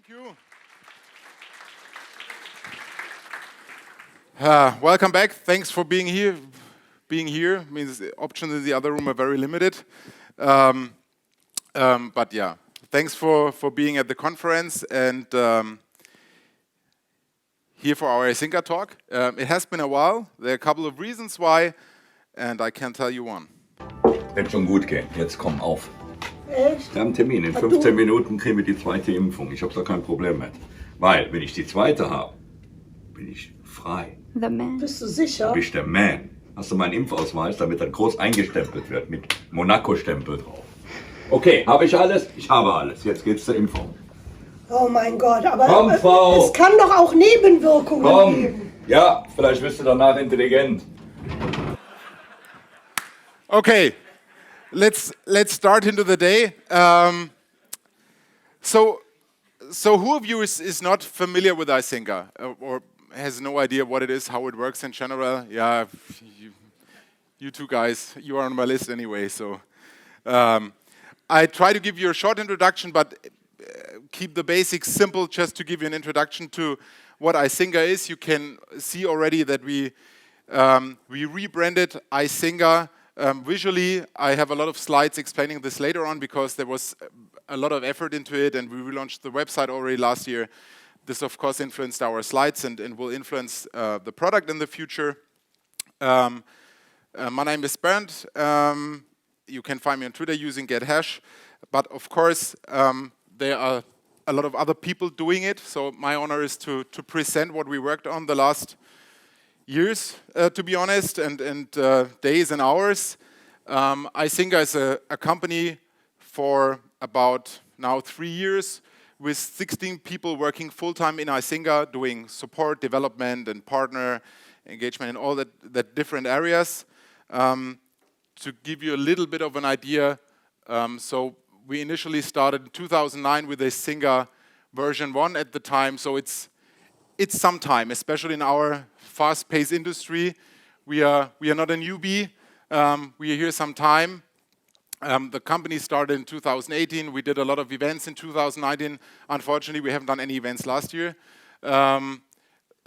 Thank you. Welcome back. Thanks for being here. Being here means the options in the other room are very limited. But yeah, thanks for being at the conference and here for our Icinga talk. It has been a while. There are a couple of reasons why, and I can tell you one. Wird schon gut gehen. Jetzt komm auf. Echt? Wir haben einen Termin. In 15 Minuten kriegen wir die zweite Impfung. Ich habe da kein Problem mit. Weil, wenn ich die zweite habe, bin ich frei. The man. Bist du sicher? Dann bin ich der Man. Hast du meinen Impfausweis, damit er groß eingestempelt wird, mit Monaco-Stempel drauf. Okay, habe ich alles? Ich habe alles. Jetzt geht's zur Impfung. Oh mein Gott, aber Komm, Frau. es kann doch auch Nebenwirkungen geben. Ja, vielleicht wirst du danach intelligent. Okay, let's start into the day. So who of you is not familiar with Icinga or has no idea what it is, how it works in general? Yeah, you two guys, you are on my list anyway. So I try to give you a short introduction, but keep the basics simple just to give you an introduction to what Icinga is. You can see already that we rebranded Icinga. Visually, I have a lot of slides explaining this later on because there was a lot of effort into it and we relaunched the website already last year. This, of course, influenced our slides and will influence the product in the future. My name is Bernd. You can find me on Twitter using #gethash. But, of course, there are a lot of other people doing it. So my honor is to present what we worked on the last years, to be honest, and days and hours. Icinga is a company for about now 3 years with 16 people working full-time in Icinga doing support, development, and partner engagement in all that different areas. To give you a little bit of an idea, so we initially started in 2009 with Icinga version 1 at the time, so it's some time, especially in our fast-paced industry. We are not a newbie. We are here some time. The company started in 2018. We did a lot of events in 2019. Unfortunately, we haven't done any events last year.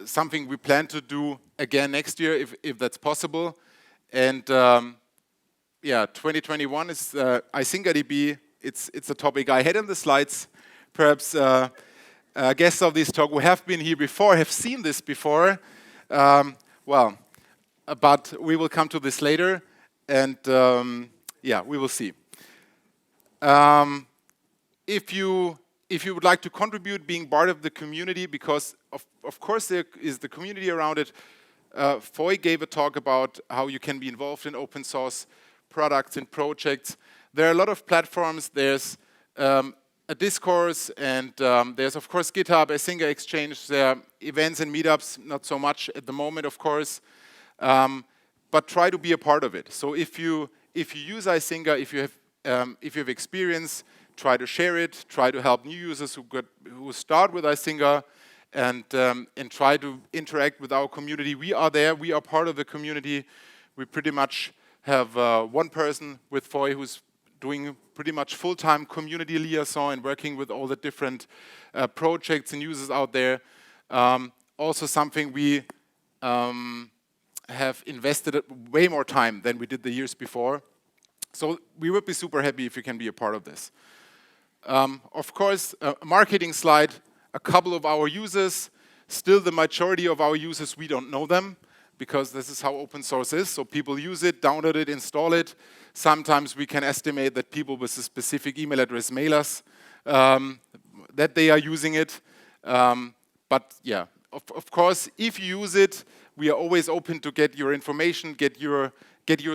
Something we plan to do again next year, if that's possible. And yeah, 2021 is Isingerdb. It's a topic I had in the slides. Perhaps guests of this talk who have been here before have seen this before. Well, but we will come to this later, and yeah, we will see. If you would like to contribute, being part of the community, because of course there is the community around it. Foy gave a talk about how you can be involved in open source products and projects. There are a lot of platforms. There's a discourse, and there's of course GitHub, Icinga Exchange. There are events and meetups, not so much at the moment, of course, but try to be a part of it. So if you use Icinga, if you have experience, try to share it. Try to help new users who start with Icinga, and try to interact with our community. We are there. We are part of the community. We pretty much have one person with Foy who's doing pretty much full-time community liaison and working with all the different projects and users out there. Also something we have invested way more time than we did the years before. So we would be super happy if you can be a part of this. Of course, a marketing slide, a couple of our users. Still the majority of our users, we don't know them, because this is how open source is. So people use it, download it, install it. Sometimes we can estimate that people with a specific email address mail us that they are using it. But yeah, of course, if you use it, we are always open to get your information, get your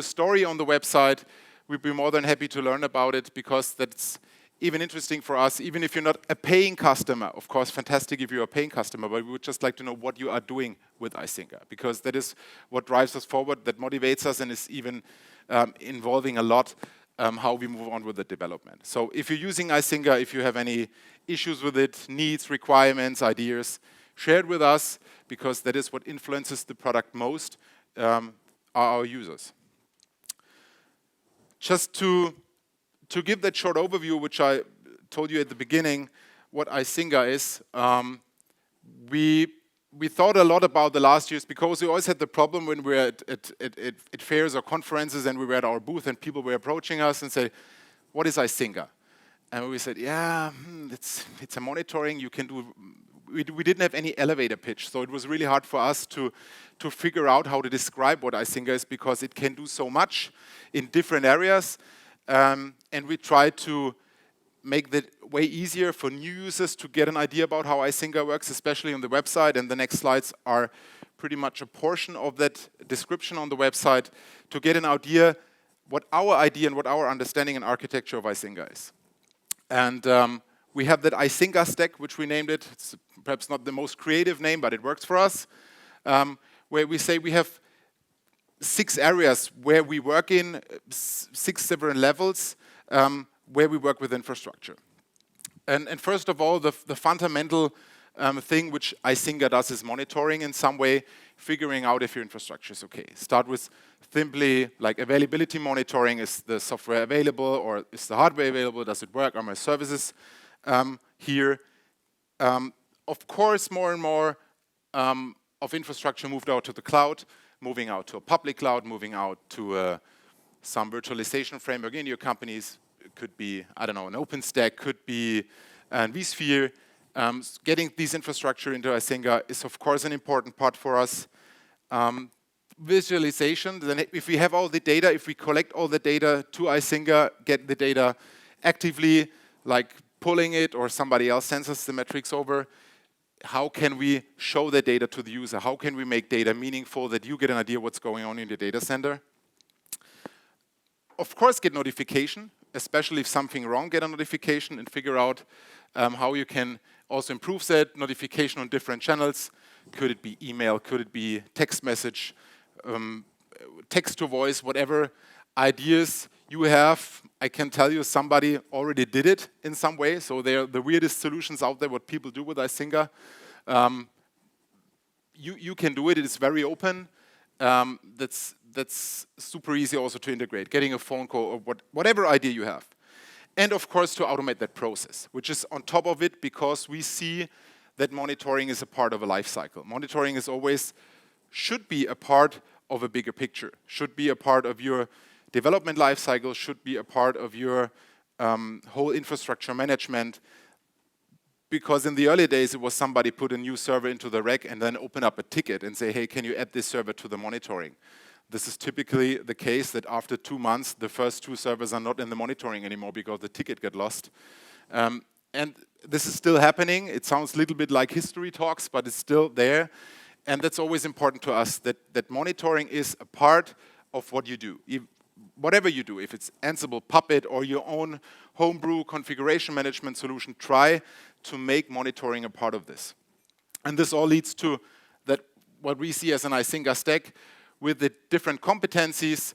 story on the website. We'd be more than happy to learn about it, because that's even interesting for us, even if you're not a paying customer. Of course, fantastic if you're a paying customer, but we would just like to know what you are doing with Icinga, because that is what drives us forward, that motivates us, and is even involving a lot how we move on with the development. So if you're using Icinga, if you have any issues with it, needs, requirements, ideas, share it with us, because that is what influences the product most, are our users. Just to give that short overview, which I told you at the beginning, what Icinga is, we thought a lot about the last years because we always had the problem when we were at fairs or conferences and we were at our booth and people were approaching us and say, what is Icinga? And we said, yeah, it's a monitoring you can do. We didn't have any elevator pitch, so it was really hard for us to figure out how to describe what Icinga is because it can do so much in different areas. And we tried to make it way easier for new users to get an idea about how Icinga works, especially on the website. And the next slides are pretty much a portion of that description on the website to get an idea what our idea and what our understanding and architecture of Icinga is. And we have that Icinga stack, which we named it. It's perhaps not the most creative name, but it works for us, where we say we have 6 areas where we work in, 6 different levels, where we work with infrastructure. And first of all, the fundamental thing which Icinga does is monitoring in some way, figuring out if your infrastructure is okay. Start with simply like availability monitoring. Is the software available or is the hardware available? Does it work? Are my services here? Of course, more and more of infrastructure moved out to the cloud, moving out to a public cloud, moving out to some virtualization framework in your companies. It could be, I don't know, an OpenStack, could be an vSphere. Getting these infrastructure into Icinga is, of course, an important part for us. Visualization, then if we have all the data, if we collect all the data to Icinga, get the data actively, like pulling it or somebody else sends us the metrics over, how can we show the data to the user? How can we make data meaningful that you get an idea what's going on in the data center? Of course, get notification, especially if something wrong, get a notification and figure out how you can also improve that notification on different channels. Could it be email? Could it be text message? Text to voice, whatever ideas you have. I can tell you somebody already did it in some way. So they're the weirdest solutions out there, what people do with Icinga. You can do it. It is very open. That's super easy also to integrate. Getting a phone call or whatever idea you have. And of course to automate that process, which is on top of it because we see that monitoring is a part of a life cycle. Monitoring is always, should be a part of a bigger picture, should be a part of your development life cycle, should be a part of your whole infrastructure management. Because in the early days, it was somebody put a new server into the rack and then open up a ticket and say, hey, can you add this server to the monitoring? This is typically the case that after 2 months, the first 2 servers are not in the monitoring anymore because the ticket got lost. And this is still happening. It sounds a little bit like history talks, but it's still there. And that's always important to us, that monitoring is a part of what you do. Whatever you do, if it's Ansible, Puppet, or your own homebrew configuration management solution, try to make monitoring a part of this. And this all leads to that what we see as an Icinga stack with the different competencies,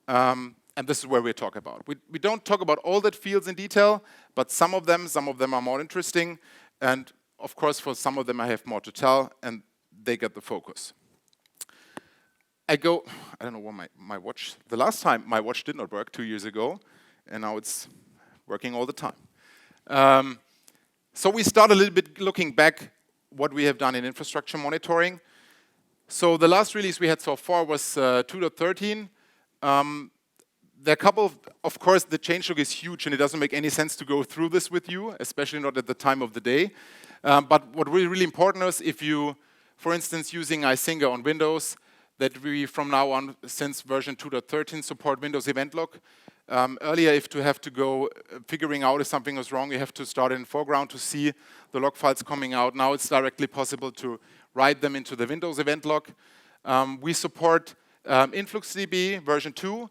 and this is where we talk about. We don't talk about all that fields in detail, but some of them are more interesting, and of course for some of them I have more to tell, and they get the focus. I don't know what my watch, the last time my watch did not work 2 years ago, and now it's working all the time. So we start a little bit looking back what we have done in infrastructure monitoring. So the last release we had so far was 2.13. There are a couple of course, the change log is huge, and it doesn't make any sense to go through this with you, especially not at the time of the day. But what really important is if you, for instance, using Icinga on Windows, that we from now on, since version 2.13, support Windows event log. Earlier, if to have to go figuring out if something was wrong, you have to start in foreground to see the log files coming out. Now it's directly possible to write them into the Windows event log. We support InfluxDB version 2.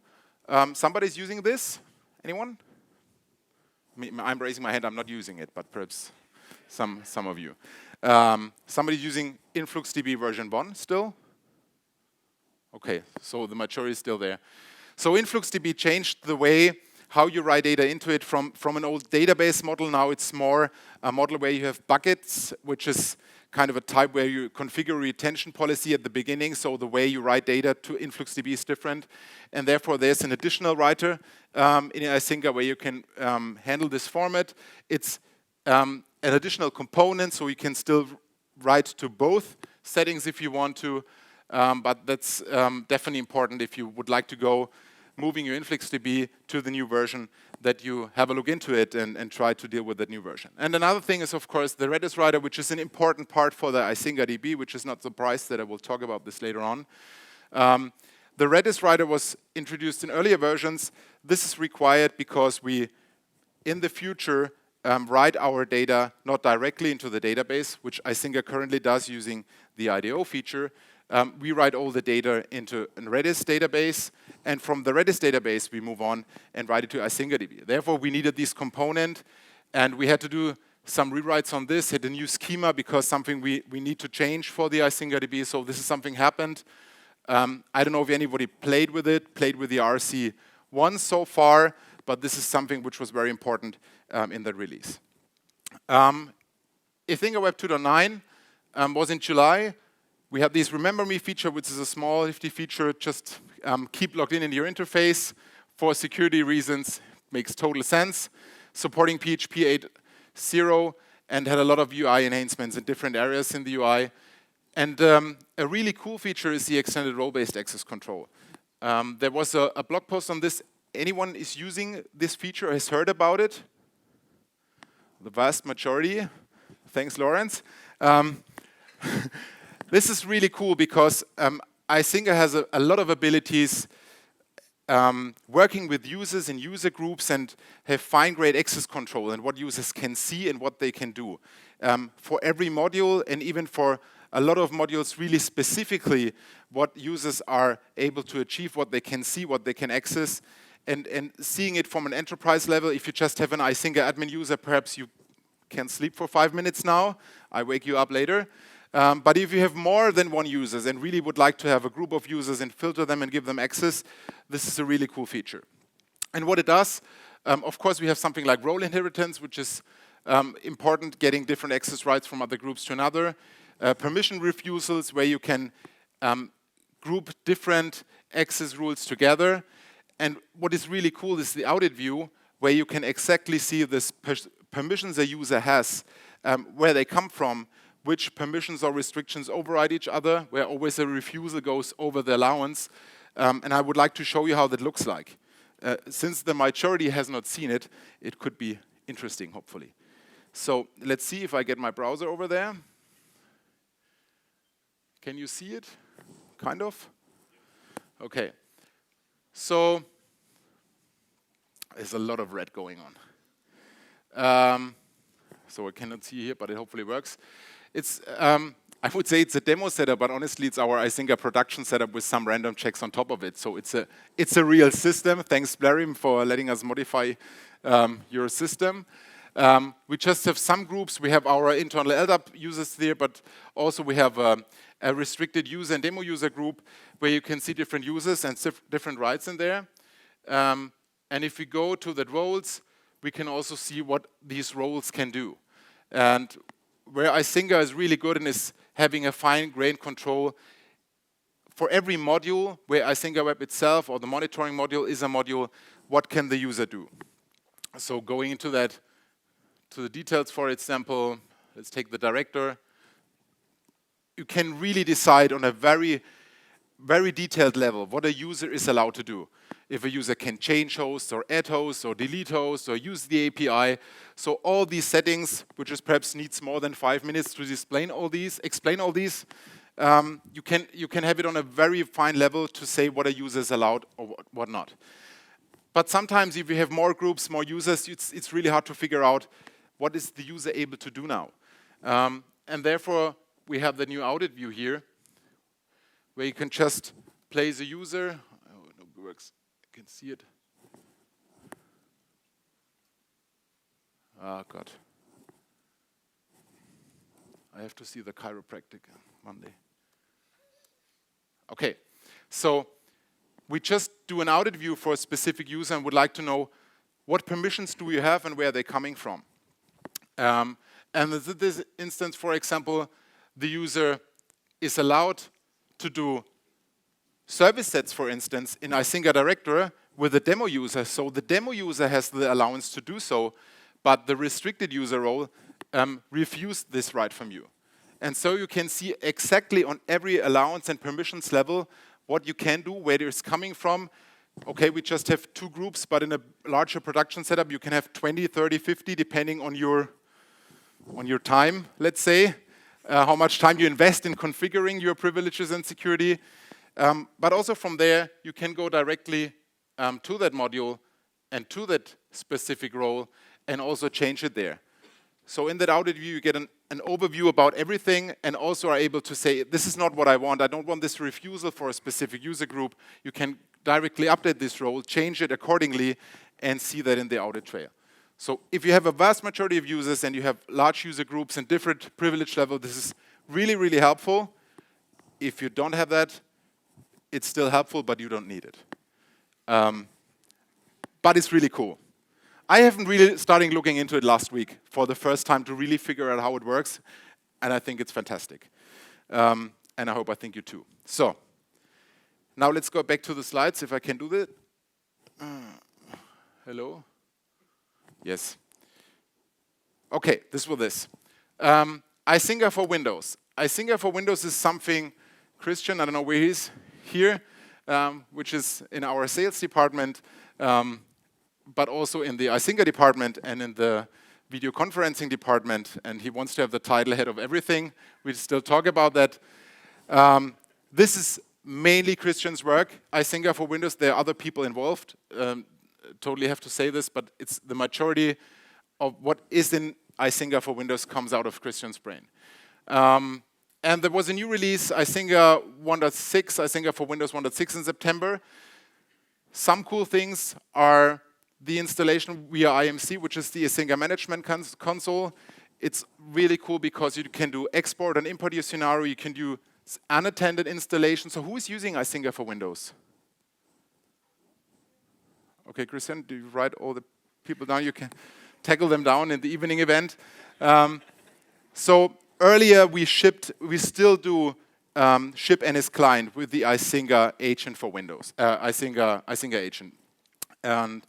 Somebody's using this? Anyone? I'm raising my hand, I'm not using it, but perhaps some of you. Somebody's using InfluxDB version 1 still? Okay, so the majority is still there. So InfluxDB changed the way how you write data into it from an old database model. Now it's more a model where you have buckets, which is kind of a type where you configure a retention policy at the beginning, so the way you write data to InfluxDB is different. And therefore, there's an additional writer in Icinga where you can handle this format. It's an additional component, so you can still write to both settings if you want to, but that's definitely important if you would like to go moving your InfluxDB to the new version, that you have a look into it and try to deal with that new version. And another thing is, of course, the Redis Rider, which is an important part for the Isingerdb, which is not surprised that I will talk about this later on. The Redis Rider was introduced in earlier versions. This is required because we, in the future, write our data not directly into the database, which Icinga currently does using the IDO feature. We write all the data into a Redis database, and from the Redis database, we move on and write it to Isingerdb. Therefore, we needed this component, and we had to do some rewrites on this, hit a new schema, because something we need to change for the Isingerdb, so this is something happened. I don't know if anybody played with it, played with the RC1 so far, but this is something which was very important in the release. Icinga Web 2.9 was in July. We have this Remember Me feature, which is a small nifty feature. Just keep logged in your interface. For security reasons, makes total sense. Supporting PHP 8.0 and had a lot of UI enhancements in different areas in the UI. And a really cool feature is the extended role-based access control. There was a blog post on this. Anyone is using this feature, has heard about it? The vast majority. Thanks, Lawrence. This is really cool because Icinga has a lot of abilities working with users in user groups and have fine-grained access control and what users can see and what they can do. For every module and even for a lot of modules, really specifically what users are able to achieve, what they can see, what they can access, and seeing it from an enterprise level. If you just have an Icinga admin user, perhaps you can sleep for 5 minutes now. I wake you up later. But if you have more than one users and really would like to have a group of users and filter them and give them access, this is a really cool feature. And what it does, of course, we have something like role inheritance, which is important, getting different access rights from other groups to another. Permission refusals, where you can group different access rules together. And what is really cool is the audit view, where you can exactly see this permissions a user has, where they come from, which permissions or restrictions override each other, where always a refusal goes over the allowance. And I would like to show you how that looks like. Since the majority has not seen it, it could be interesting, hopefully. So let's see if I get my browser over there. Can you see it? Kind of? Okay. So there's a lot of red going on. So I cannot see here, but it hopefully works. It's, I would say it's a demo setup, but honestly, it's our Icinga production setup with some random checks on top of it. So it's a real system. Thanks, Blarim, for letting us modify your system. We just have some groups. We have our internal LDAP users there, but also we have a restricted user and demo user group where you can see different users and different rights in there. And if we go to the roles, we can also see what these roles can do. And where Icinga is really good and is having a fine-grained control for every module, where Icinga Web itself or the monitoring module is a module, what can the user do? So going into that, to the details, for example, let's take the director. You can really decide on a very, very detailed level what a user is allowed to do. If a user can change hosts or add hosts or delete hosts or use the API. So all these settings, which is perhaps needs more than 5 minutes to explain all these, you can have it on a very fine level to say what a user is allowed or what not. But sometimes if you have more groups, more users, it's really hard to figure out what is the user able to do now. And therefore, we have the new audit view here, where you can just place a user. Oh, it works. You can see it. Oh, God. I have to see the chiropractic Monday. Okay, so we just do an audit view for a specific user and would like to know what permissions do you have and where they're coming from. And in this instance, for example, the user is allowed to do service sets, for instance, in Icinga director with a demo user. So the demo user has the allowance to do so, but the restricted user role refuse this right from you. And so you can see exactly on every allowance and permissions level what you can do, where it's coming from. Okay, we just have 2 groups, but in a larger production setup, you can have 20, 30, 50, depending on your time, let's say, how much time you invest in configuring your privileges and security. But also from there, you can go directly to that module and to that specific role and also change it there. So in that audit view, you get an overview about everything and also are able to say, this is not what I want. I don't want this refusal for a specific user group. You can directly update this role, change it accordingly, and see that in the audit trail. So if you have a vast majority of users and you have large user groups and different privilege level, this is really, really helpful. If you don't have that, it's still helpful, but you don't need it. But it's really cool. I haven't really started looking into it last week for the first time to really figure out how it works, and I think it's fantastic. And I think you too. So now let's go back to the slides, if I can do that. Hello? Yes. Okay, this was this. Icinga for Windows. Icinga for Windows is something, Christian, I don't know where he is, here, which is in our sales department, but also in the Icinga department and in the video conferencing department, and he wants to have the title head of everything. We still talk about that. This is mainly Christian's work. Icinga for Windows, there are other people involved. Totally have to say this, but it's the majority of what is in Icinga for Windows comes out of Christian's brain. And there was a new release, Icinga 1.6, Icinga for Windows 1.6 in September. Some cool things are the installation via IMC, which is the Icinga management console. It's really cool because you can do export and import your scenario. You can do unattended installation. So who is using Icinga for Windows? Okay, Christian, do you write all the people down? You can tackle them down in the evening event. So earlier we still do ship NS client with the Icinga agent for Windows, Icinga agent. And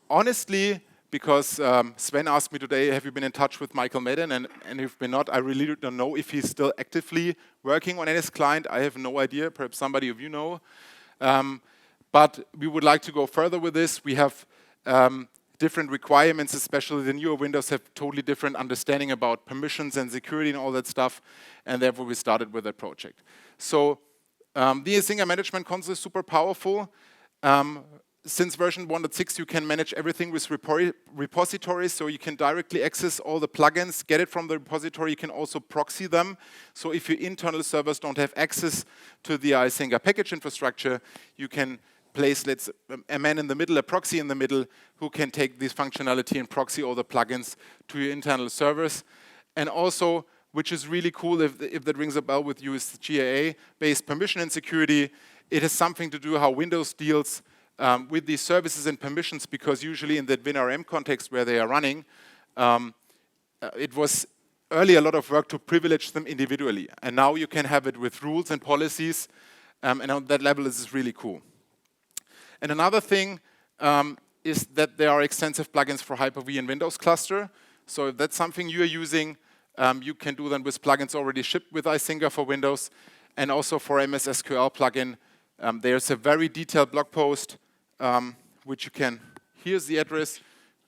honestly, because Sven asked me today, have you been in touch with Michael Madden? And if we're not, I really don't know if he's still actively working on NS client. I have no idea. Perhaps somebody of you know. But we would like to go further with this. We have different requirements, especially the newer Windows have totally different understanding about permissions and security and all that stuff. And therefore, we started with that project. So the Icinga management console is super powerful. Since version 1.6, you can manage everything with repositories, so you can directly access all the plugins, get it from the repository. You can also proxy them. So if your internal servers don't have access to the Icinga package infrastructure, you can place a man in the middle, a proxy in the middle, who can take this functionality and proxy all the plugins to your internal servers. And also, which is really cool if that rings a bell with you, is the GAA-based permission and security. It has something to do how Windows deals with these services and permissions, because usually in the WinRM context where they are running, it was earlier a lot of work to privilege them individually. And now you can have it with rules and policies, and on that level this is really cool. And another thing is that there are extensive plugins for Hyper-V and Windows Cluster. So if that's something you are using, you can do them with plugins already shipped with Icinga for Windows. And also for MS SQL plugin, there's a very detailed blog post which you can, here's the address.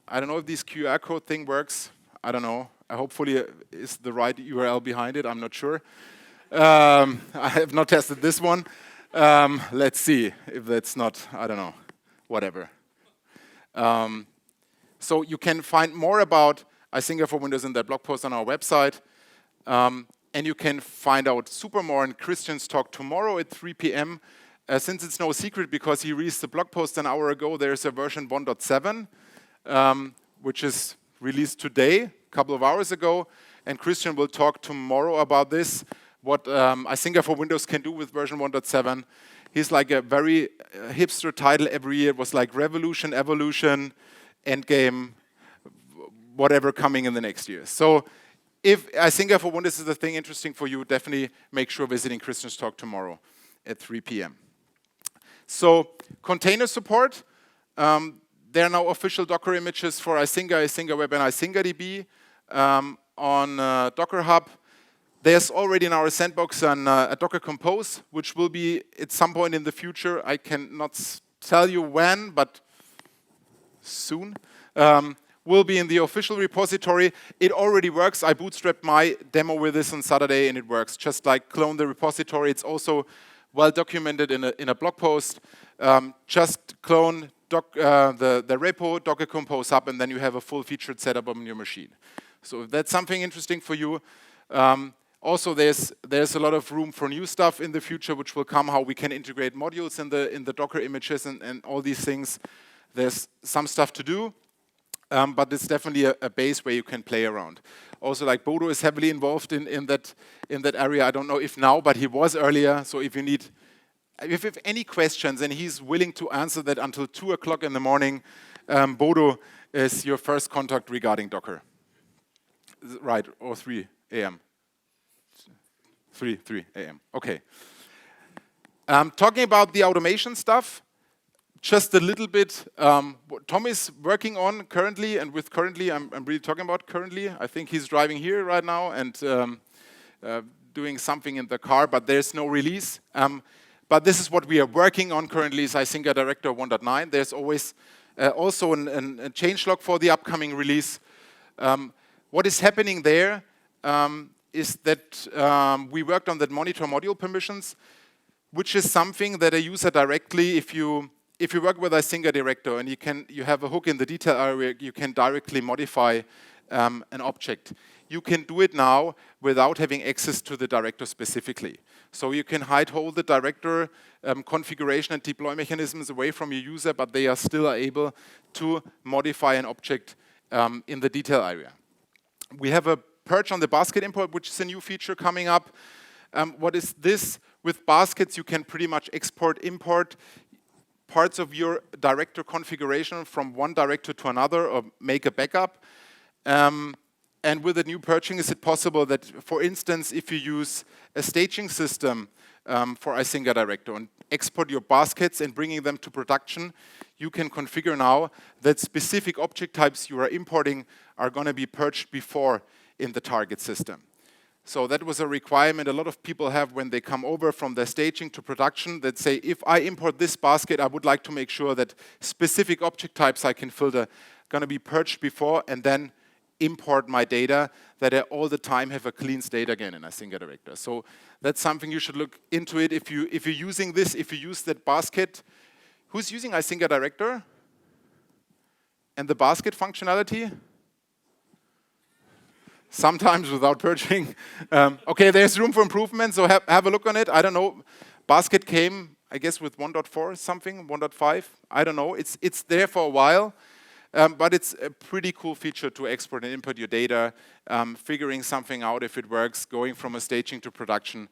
I don't know if this QR code thing works. I don't know. Hopefully it's the right URL behind it. I'm not sure. I have not tested this one. Let's see if that's not, I don't know, whatever. So you can find more about Icinga for Windows in that blog post on our website. And you can find out super more in Christian's talk tomorrow at 3 p.m. Since it's no secret, because he released the blog post an hour ago, there's a version 1.7, which is released today, a couple of hours ago. And Christian will talk tomorrow about this, what Icinga for Windows can do with version 1.7. He's like a very hipster title every year. It was like Revolution, Evolution, Endgame, whatever coming in the next year. So if Icinga for Windows is a thing interesting for you, definitely make sure visiting Christian's talk tomorrow at 3 p.m. So container support. There are now official Docker images for Icinga, Icinga Web, and Isingerdb. Docker Hub. There's already in our sandbox a Docker Compose, which will be at some point in the future. I cannot tell you when, but soon. Will be in the official repository. It already works. I bootstrapped my demo with this on Saturday, and it works. Just like clone the repository. It's also well documented in a blog post. Just clone the repo, Docker Compose Hub, and then you have a full featured setup on your machine. So if that's something interesting for you. Also, there's a lot of room for new stuff in the future, which will come, how we can integrate modules in the Docker images and all these things. There's some stuff to do, but it's definitely a base where you can play around. Also, like Bodo is heavily involved in that area. I don't know if now, but he was earlier. So if you have any questions, and he's willing to answer that until 2 o'clock in the morning, Bodo is your first contact regarding Docker. Right, or 3 a.m. 3 a.m. Okay. Talking about the automation stuff, just a little bit. What Tom is working on currently, and with currently, I'm really talking about currently. I think he's driving here right now and doing something in the car, but there's no release. But this is what we are working on currently, is Icinga Director 1.9. There's always also a changelog for the upcoming release. What is happening there is that we worked on that monitor module permissions, which is something that a user directly, if you work with Icinga Director and you have a hook in the detail area, you can directly modify an object. You can do it now without having access to the director specifically. So you can hold the director configuration and deploy mechanisms away from your user, but they are still able to modify an object in the detail area. We have a purge on the basket import, which is a new feature coming up. What is this? With baskets, you can pretty much export, import parts of your director configuration from one director to another, or make a backup. And with the new purging, is it possible that, for instance, if you use a staging system for Icinga Director and export your baskets and bringing them to production, you can configure now that specific object types you are importing are going to be purged before in the target system. So that was a requirement a lot of people have when they come over from their staging to production, that say, if I import this basket, I would like to make sure that specific object types I can filter going to be purged before, and then import my data, that I all the time have a clean state again in Icinga Director. So that's something you should look into it if you're using this, if you use that basket. Who's using Icinga Director? And the basket functionality? Sometimes without purging. Okay, there's room for improvement, so have a look on it. I don't know. Basket came, I guess, with 1.4 something, 1.5. I don't know. It's there for a while. But it's a pretty cool feature to export and import your data, figuring something out if it works, going from a staging to production.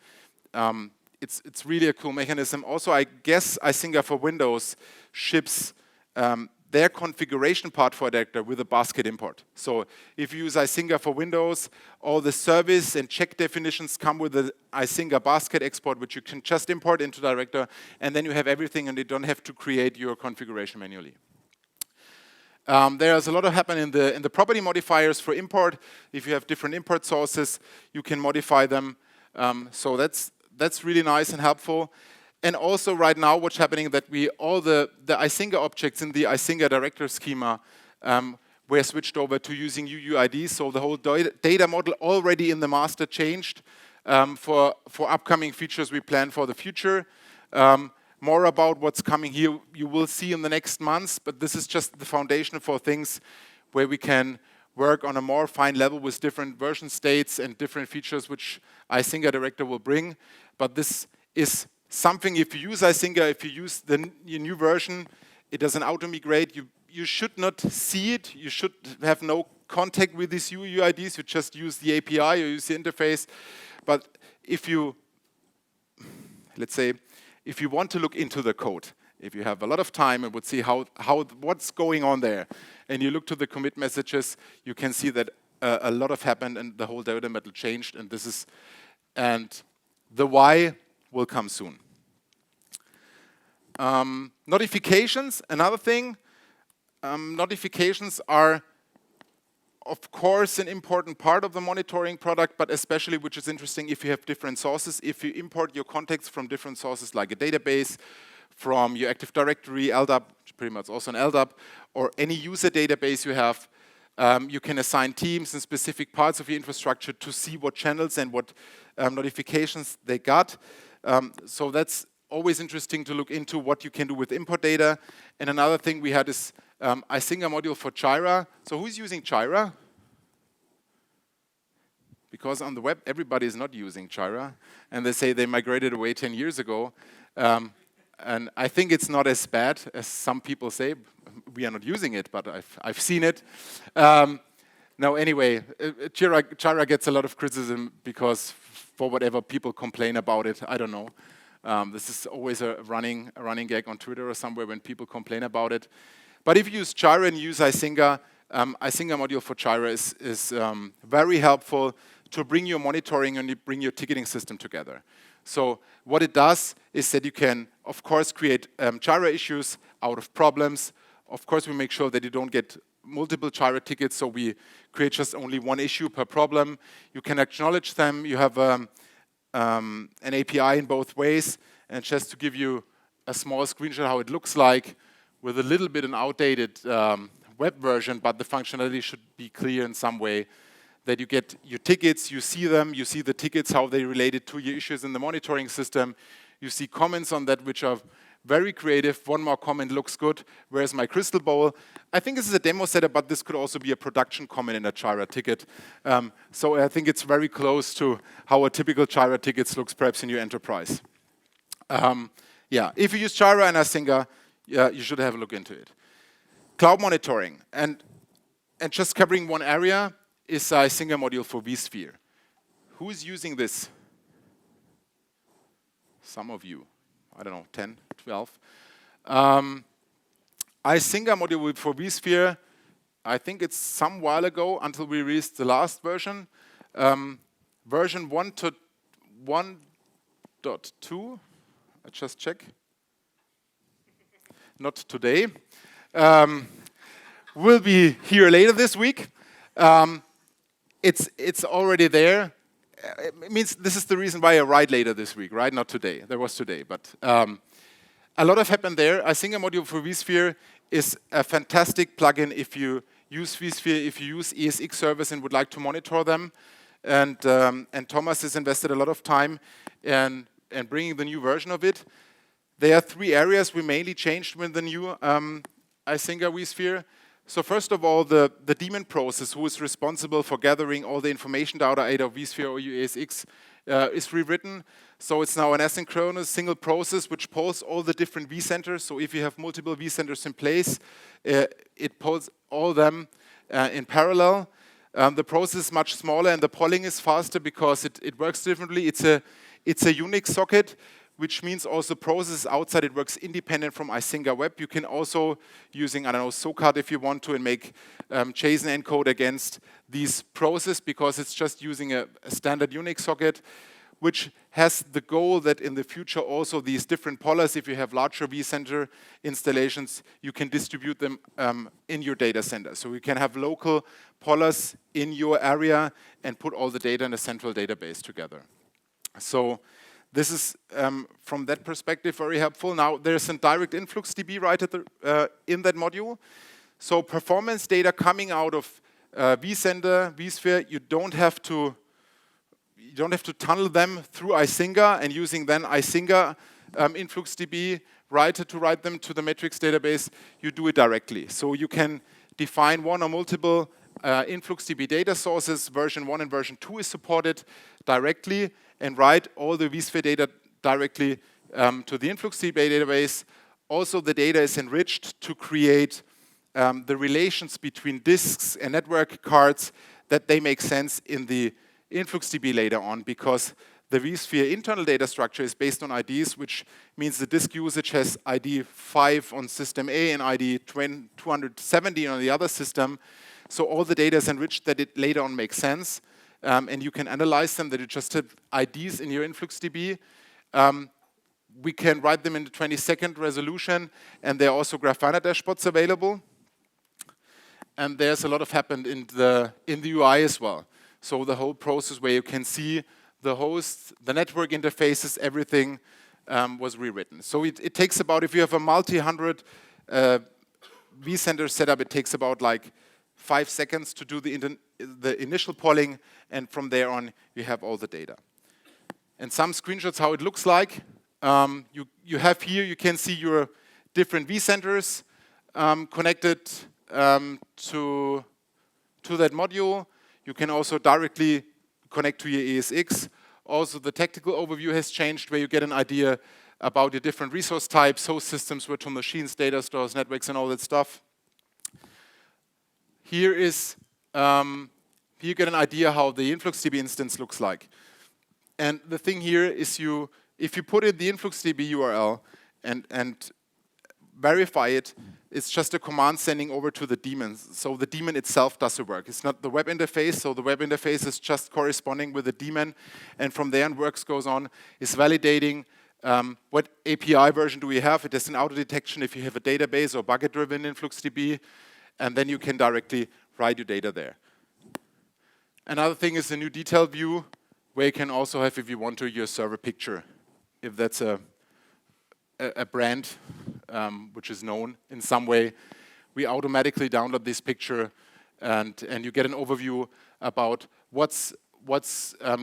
It's really a cool mechanism. Also, I guess Icinga for Windows ships their configuration part for a director with a basket import. So if you use Icinga for Windows, all the service and check definitions come with the Icinga basket export, which you can just import into director, and then you have everything, and you don't have to create your configuration manually. There's a lot of happening in the property modifiers for import. If you have different import sources, you can modify them. So that's really nice and helpful. And also right now, what's happening that all the Icinga objects in the Icinga director schema were switched over to using UUID. So the whole data model already in the master changed for upcoming features we plan for the future. More about what's coming here you will see in the next months, but this is just the foundation for things where we can work on a more fine level with different version states and different features which Icinga Director will bring. But this is something, if you use Icinga, if you use the new version, it doesn't auto-migrate. You should not see it. You should have no contact with these UUIDs. You just use the API or use the interface. But if you, let's say, if you want to look into the code, if you have a lot of time and would see what's going on there, and you look to the commit messages, you can see that a lot have happened and the whole data model changed, and the why will come soon. Notifications, another thing. Notifications are of course, an important part of the monitoring product, but especially, which is interesting, if you have different sources, if you import your context from different sources, like a database, from your Active Directory, LDAP, pretty much also an LDAP, or any user database you have, you can assign teams in specific parts of your infrastructure to see what channels and what notifications they got. So that's always interesting to look into what you can do with import data. And another thing we had is Icinga module for Gyra. So who's using Gyra? Because on the web, everybody is not using Gyra. And they say they migrated away 10 years ago. And I think it's not as bad as some people say. We are not using it, but I've seen it. No, anyway, Gyra gets a lot of criticism because for whatever people complain about it, I don't know. This is always a running gag on Twitter or somewhere when people complain about it. But if you use Gyra and use Icinga, Icinga module for Gyra is very helpful to bring your monitoring and bring your ticketing system together. So what it does is that you can, of course, create Gyra issues out of problems. Of course, we make sure that you don't get multiple Gyra tickets, so we create just only one issue per problem. You can acknowledge them. You have an API in both ways. And just to give you a small screenshot how it looks like, with a little bit an outdated web version, but the functionality should be clear in some way, that you get your tickets, you see them, you see the tickets, how they related to your issues in the monitoring system. You see comments on that which are very creative. One more comment looks good. Where's my crystal ball? I think this is a demo setup, but this could also be a production comment in a Gyra ticket. So I think it's very close to how a typical Gyra ticket looks perhaps in your enterprise. Yeah, if you use Gyra and Icinga, you should have a look into it. Cloud monitoring, and just covering one area is Icinga module for vSphere. Who is using this? Some of you. I don't know, 10, 12. Icinga module for vSphere, I think it's some while ago until we released the last version. Version 1.1.2, I just check. Not today. Will be here later this week. It's already there. It means this is the reason why I write later this week, right? Not today. There was today, but a lot have happened there. Icinga module for vSphere is a fantastic plugin if you use vSphere, if you use ESX servers and would like to monitor them. And Thomas has invested a lot of time in bringing the new version of it. There are 3 areas we mainly changed with the new Icinga vSphere. So first of all, the daemon process, who is responsible for gathering all the information data out of vSphere or ESX, is rewritten. So it's now an asynchronous single process which pulls all the different vCenters. So if you have multiple vCenters in place, it pulls all them in parallel. The process is much smaller and the polling is faster because it works differently. It's a Unix socket, which means also processes outside, it works independent from Icinga Web. You can also, using, I don't know, SOCAD if you want to, and make JSON encode against these processes because it's just using a standard Unix socket, which has the goal that in the future also these different pollers, if you have larger vCenter installations, you can distribute them in your data center. So you can have local pollers in your area and put all the data in a central database together. So this is, from that perspective, very helpful. Now, there's a direct influx DB right at in that module. So performance data coming out of vCenter, vSphere, you don't have to tunnel them through Icinga and using then Icinga influx DB writer to write them to the metrics database. You do it directly. So you can define one or multiple InfluxDB data sources. Version 1 and version 2 is supported directly, and write all the vSphere data directly to the InfluxDB database. Also, the data is enriched to create the relations between disks and network cards that they make sense in the InfluxDB later on, because the vSphere internal data structure is based on IDs, which means the disk usage has ID 5 on system A and ID 270 on the other system. So all the data is enriched that it later on makes sense. And you can analyze them, that you just have IDs in your InfluxDB. We can write them in the 20-second resolution, and there are also Grafana dashboards available. and there's a lot of happened in the UI as well. So the whole process where you can see the host, the network interfaces, everything was rewritten. So it takes about, if you have a multi-hundred vCenter setup, it takes about like 5 seconds to do the initial polling, and from there on, you have all the data. And some screenshots how it looks like. You have here, you can see your different vCenters connected to that module. You can also directly connect to your ESX. Also, the technical overview has changed, where you get an idea about your different resource types, host systems, virtual machines, data stores, networks, and all that stuff. Here you get an idea how the InfluxDB instance looks like. And the thing here is if you put in the InfluxDB URL and verify it, it's just a command sending over to the daemon. So the daemon itself does the work. It's not the web interface, so the web interface is just corresponding with the daemon, and from there on works goes on, is validating what API version do we have. It has an auto detection if you have a database or bucket-driven InfluxDB, and then you can directly write your data there. Another thing is a new detail view, where you can also have, if you want to, your server picture, if that's a brand which is known in some way. We automatically download this picture, and you get an overview about what's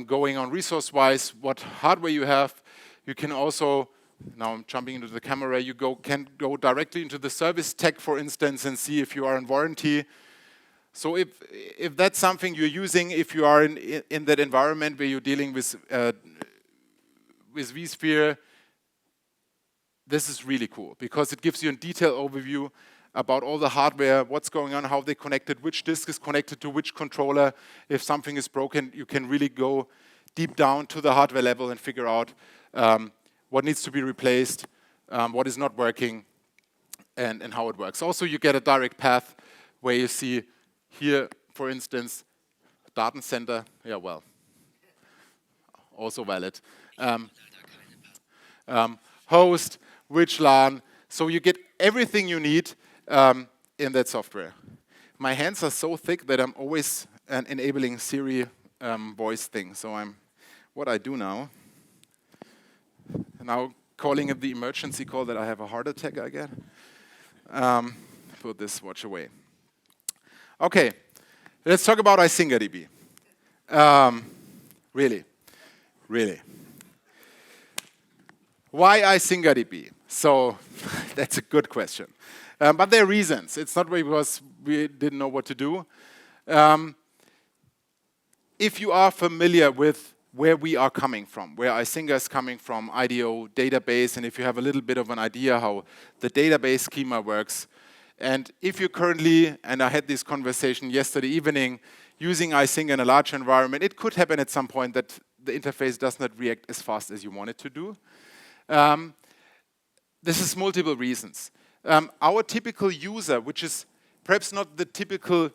going on resource-wise, what hardware you have. You can also, now I'm jumping into the camera, you can go directly into the service tag, for instance, and see if you are in warranty. So if that's something you're using, if you are in that environment where you're dealing with vSphere, this is really cool, because it gives you a detailed overview about all the hardware, what's going on, how they connected, which disk is connected to which controller. If something is broken, you can really go deep down to the hardware level and figure out what needs to be replaced, what is not working, and how it works. Also, you get a direct path where you see here, for instance, data center, yeah, well, also valid. Host, which LAN, so you get everything you need in that software. My hands are so thick that I'm always enabling Siri voice thing. So what I do now calling it the emergency call that I have a heart attack, I get. Put this watch away. Okay, let's talk about Isingerdb. Really. Why Isingerdb? So that's a good question. But there are reasons. It's not because we didn't know what to do. If you are familiar with where we are coming from, where Icinga is coming from, IDO database, and if you have a little bit of an idea how the database schema works, and if you're currently, and I had this conversation yesterday evening, using Icinga in a large environment, it could happen at some point that the interface does not react as fast as you want it to do. This is multiple reasons. Our typical user, which is perhaps not the typical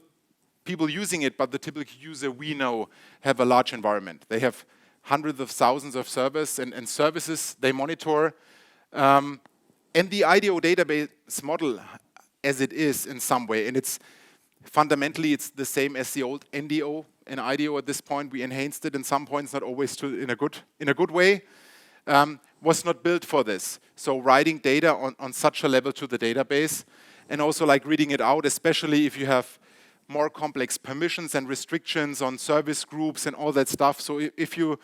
people using it, but the typical user we know, have a large environment. They have hundreds of thousands of servers and services they monitor. And the IDO database model, as it is in some way, and fundamentally it's the same as the old NDO and IDO at this point. We enhanced it in some points, not always in a good way. Was not built for this. So writing data on such a level to the database, and also like reading it out, especially if you have more complex permissions and restrictions on service groups and all that stuff. So if you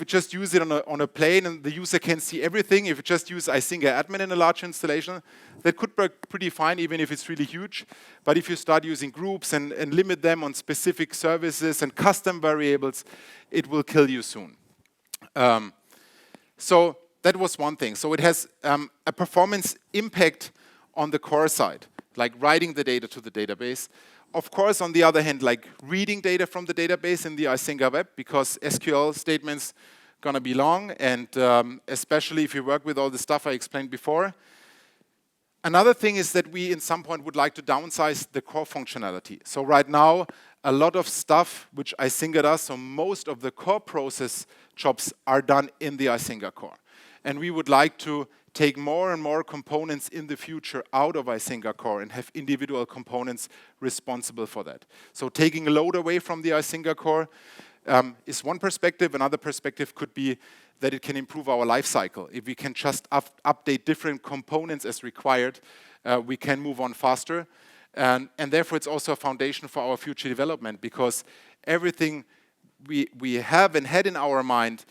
just use it on a plane and the user can see everything, if you just use Isingerdb in a large installation, that could work pretty fine, even if it's really huge. But if you start using groups and limit them on specific services and custom variables, it will kill you soon. So that was one thing. So it has a performance impact on the core side, like writing the data to the database. Of course, on the other hand, like reading data from the database in the Isingerdb, because SQL statements gonna be long, and especially if you work with all the stuff I explained before. Another thing is that we, in some point, would like to downsize the core functionality. So right now, a lot of stuff which Icinga does, so most of the core process jobs are done in the Icinga core. And we would like to take more and more components in the future out of Icinga core and have individual components responsible for that. So taking a load away from the Icinga core is one perspective. Another perspective could be that it can improve our life cycle. If we can just update different components as required, we can move on faster. And therefore, it's also a foundation for our future development, because everything we have and had in our mind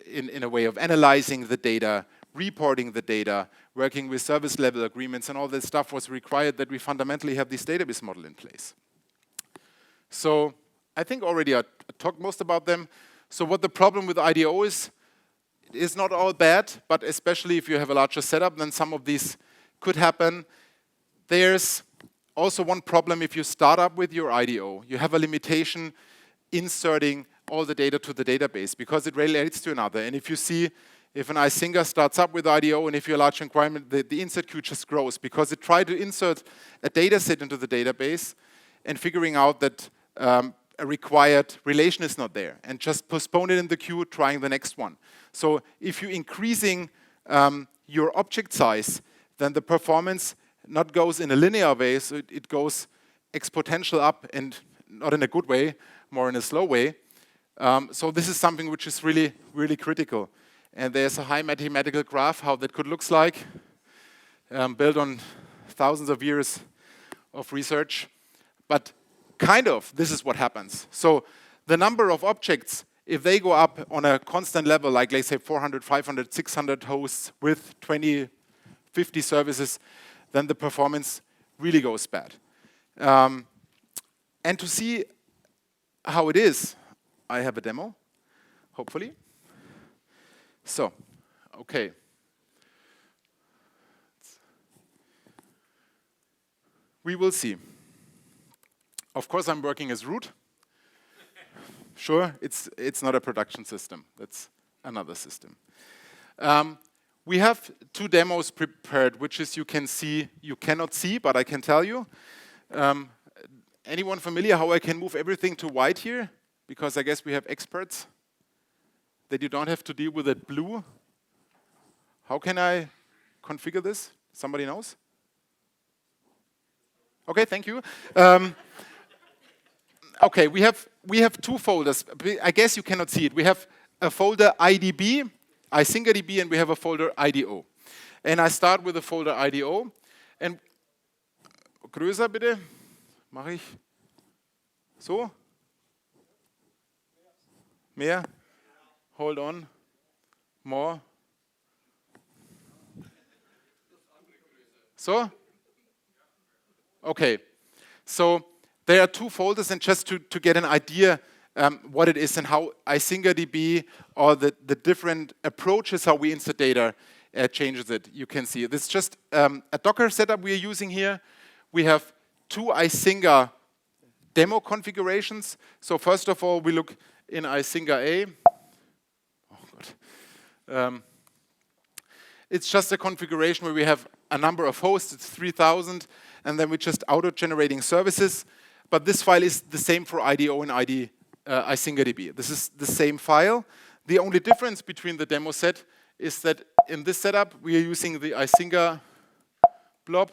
in a way of analyzing the data, reporting the data, working with service level agreements, and all that stuff was required that we fundamentally have this database model in place. So I think already I talked most about them. So what the problem with IDO is, it is not all bad, but especially if you have a larger setup, then some of these could happen. There's also one problem if you start up with your IDO. You have a limitation inserting all the data to the database because it relates to another. And if you see, if an Icinga starts up with IDO and if you're a large requirement, the insert queue just grows because it tried to insert a data set into the database and figuring out that a required relation is not there and just postpone it in the queue, trying the next one. So if you're increasing your object size, then the performance not goes in a linear way, so it goes exponential up, and not in a good way, more in a slow way. So this is something which is really, really critical. And there's a high mathematical graph how that could look like, built on thousands of years of research. But kind of, this is what happens. So the number of objects, if they go up on a constant level, like let's say 400, 500, 600 hosts with 20, 50 services, then the performance really goes bad. And to see how it is, I have a demo, hopefully. So, okay. We will see. Of course, I'm working as root. Sure, it's not a production system. That's another system. We have two demos prepared, which is you cannot see, but I can tell you. Anyone familiar how I can move everything to white here? Because I guess we have experts that you don't have to deal with it blue. How can I configure this? Somebody knows? Okay, thank you. Okay, we have two folders. I guess you cannot see it. We have a folder IDB, Isingerdb, and we have a folder IDO. And I start with the folder IDO. And größer bitte. Mache ich so? Mehr? Hold on. More. So? Okay. So there are two folders, and just to get an idea what it is and how Isingerdb or the different approaches how we insert data changes it. You can see this is just a Docker setup we are using here. We have two Icinga demo configurations. So first of all, we look in Icinga A. Oh God. It's just a configuration where we have a number of hosts. It's 3,000, and then we're just auto-generating services. But this file is the same for IDO and Isingerdb. This is the same file. The only difference between the demo set is that in this setup, we are using the Icinga blob.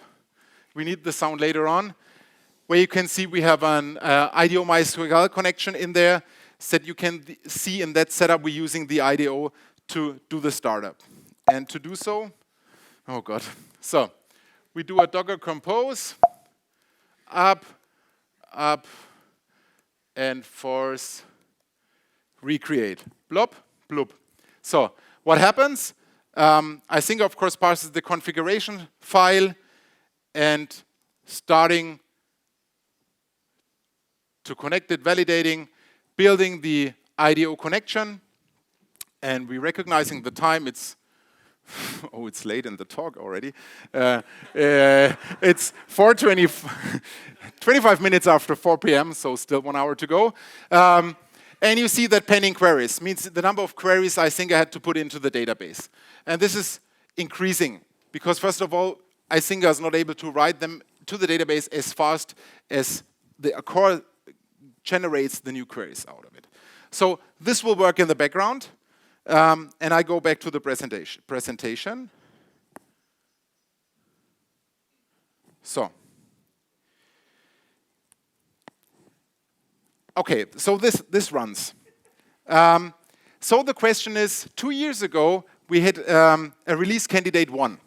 We need the sound later on, where you can see we have an IDO MySQL connection in there, so that you can see in that setup we're using the IDO to do the startup. And to do so, oh God. So we do a Docker compose, up, and force recreate. Blob, bloop. So what happens? Icinga, of course, parses the configuration file and starting to connect it, validating, building the IDO connection, and we're recognizing the time. It's oh, it's late in the talk already. It's 25 minutes after 4 p.m., so still 1 hour to go. And you see that pending queries means the number of queries Icinga had to put into the database. And this is increasing because, first of all, Icinga is not able to write them to the database as fast as the core generates the new queries out of it. So this will work in the background. And I go back to the presentation. So, okay, so this runs. So the question is, 2 years ago, we had a release candidate 1.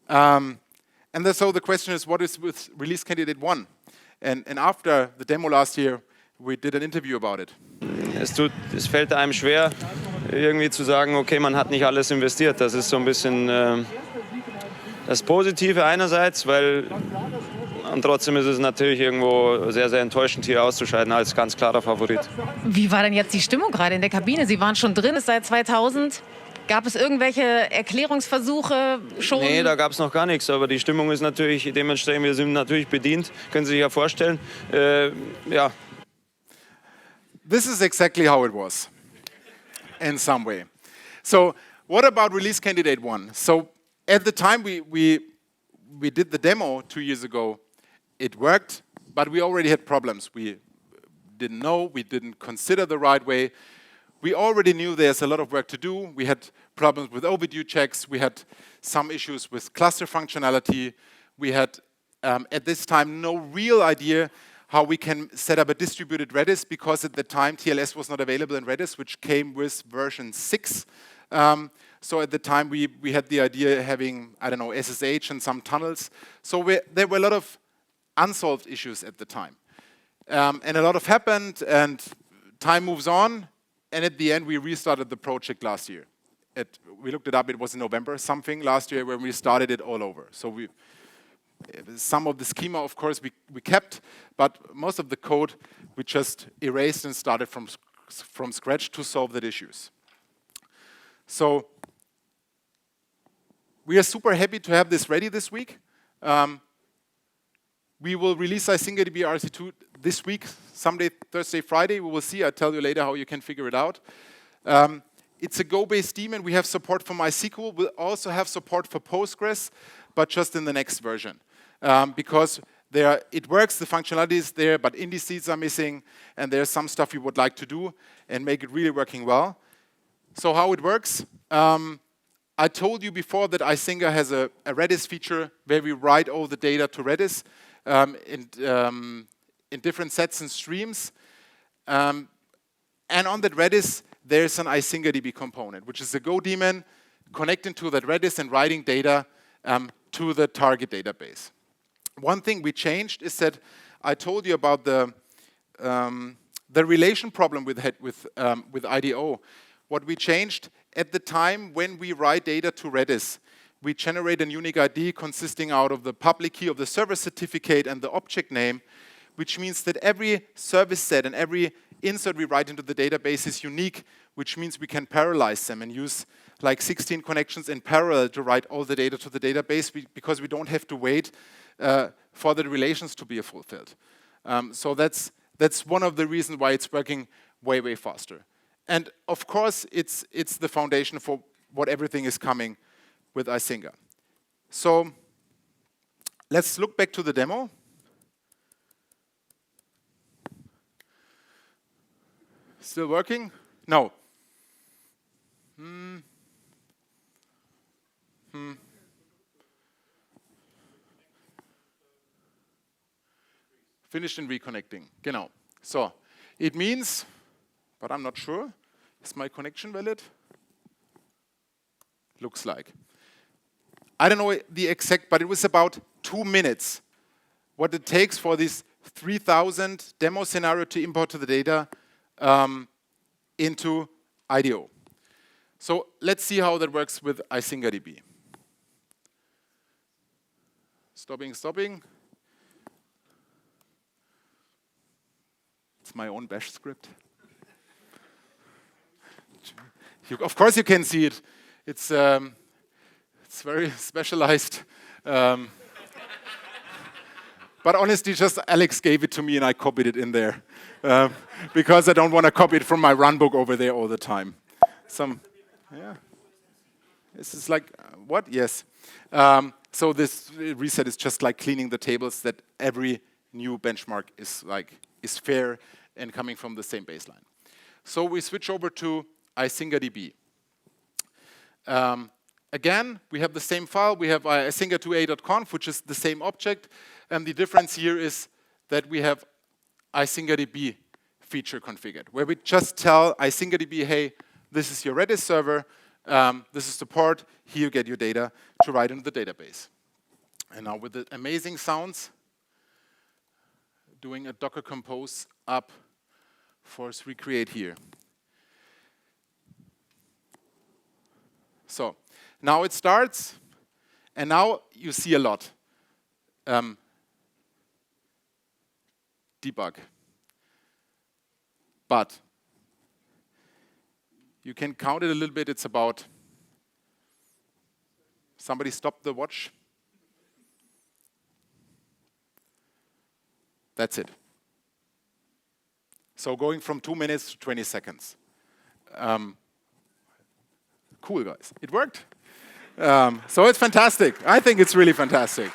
So the question is, what is with release candidate 1? And after the demo last year, we did an interview about it. Es fällt einem schwer, irgendwie zu sagen, okay, man hat nicht alles investiert. Das ist so ein bisschen das Positive einerseits, und trotzdem ist es natürlich irgendwo sehr, sehr enttäuschend, hier auszuscheiden als ganz klarer Favorit. Wie war denn jetzt die Stimmung gerade in der Kabine? Sie waren schon drin seit 2000. Gab es irgendwelche Erklärungsversuche schon? Nee, da gab es noch gar nichts, aber die Stimmung ist natürlich dementsprechend, wir sind natürlich bedient, können Sie sich ja vorstellen. Ja. This is exactly how it was, in some way. So, what about release candidate 1? So, at the time we did the demo 2 years ago, it worked, but we already had problems. We didn't know, we didn't consider the right way. We already knew there's a lot of work to do. We had problems with overdue checks. We had some issues with cluster functionality. We had, at this time, no real idea how we can set up a distributed Redis, because at the time TLS was not available in Redis, which came with version 6. So at the time we had the idea of having, I don't know, SSH and some tunnels. So there were a lot of unsolved issues at the time. And a lot of happened, and time moves on. And at the end, we restarted the project last year. We looked it up, it was in November something last year when we started it all over. So some of the schema, of course, we kept, but most of the code we just erased and started from scratch to solve the issues. So we are super happy to have this ready this week. We will release Isingerdb RC2 this week, someday, Thursday, Friday. We will see. I'll tell you later how you can figure it out. It's a Go-based daemon. We have support for MySQL. We'll also have support for Postgres, but just in the next version. Because it works, the functionality is there, but indices are missing, and there's some stuff we would like to do and make it really working well. So how it works? I told you before that Icinga has a Redis feature where we write all the data to Redis in different sets and streams. And on that Redis, there's an Isingerdb component, which is a Go daemon connecting to that Redis and writing data to the target database. One thing we changed is that I told you about the relation problem with IDO. What we changed at the time when we write data to Redis, we generate a unique ID consisting out of the public key of the server certificate and the object name, which means that every service set and every insert we write into the database is unique, which means we can parallelize them and use like 16 connections in parallel to write all the data to the database because we don't have to wait for the relations to be fulfilled. So that's one of the reasons why it's working way, way faster. And of course, it's the foundation for what everything is coming with Icinga. So let's look back to the demo. Still working? No. Finished in reconnecting. Genau. So it means, but I'm not sure. Is my connection valid? Looks like. I don't know the exact, but it was about 2 minutes. What it takes for this 3,000 demo scenario to import to the data into IDO. So let's see how that works with Isingerdb. Stopping. It's my own bash script. Of course you can see it. It's very specialized. But honestly, just Alex gave it to me and I copied it in there. Because I don't want to copy it from my runbook over there all the time. Yeah. This is like, what? Yes. So this reset is just like cleaning the tables that every new benchmark is fair and coming from the same baseline. So we switch over to Isingerdb. Again, we have the same file. We have isinga2a.conf, which is the same object. And the difference here is that we have Isingerdb feature configured, where we just tell Isingerdb, hey, this is your Redis server, this is the port, here you get your data to write into the database. And now with the amazing sounds, doing a Docker Compose up force recreate here. So now it starts, and now you see a lot. Debug. But you can count it a little bit. It's about, somebody stop the watch. That's it. So going from 2 minutes to 20 seconds. Cool, guys. It worked. So it's fantastic. I think it's really fantastic.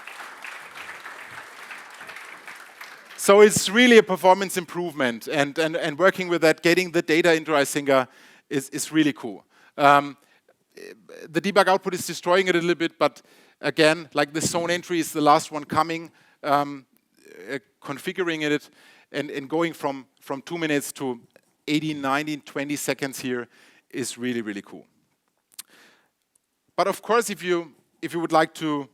So it's really a performance improvement, and working with that, getting the data into Icinga is really cool. The debug output is destroying it a little bit, but again, like the zone entry is the last one coming, configuring it, and going from 2 minutes to 80, 90, 20 seconds here is really, really cool. But of course, if you would like to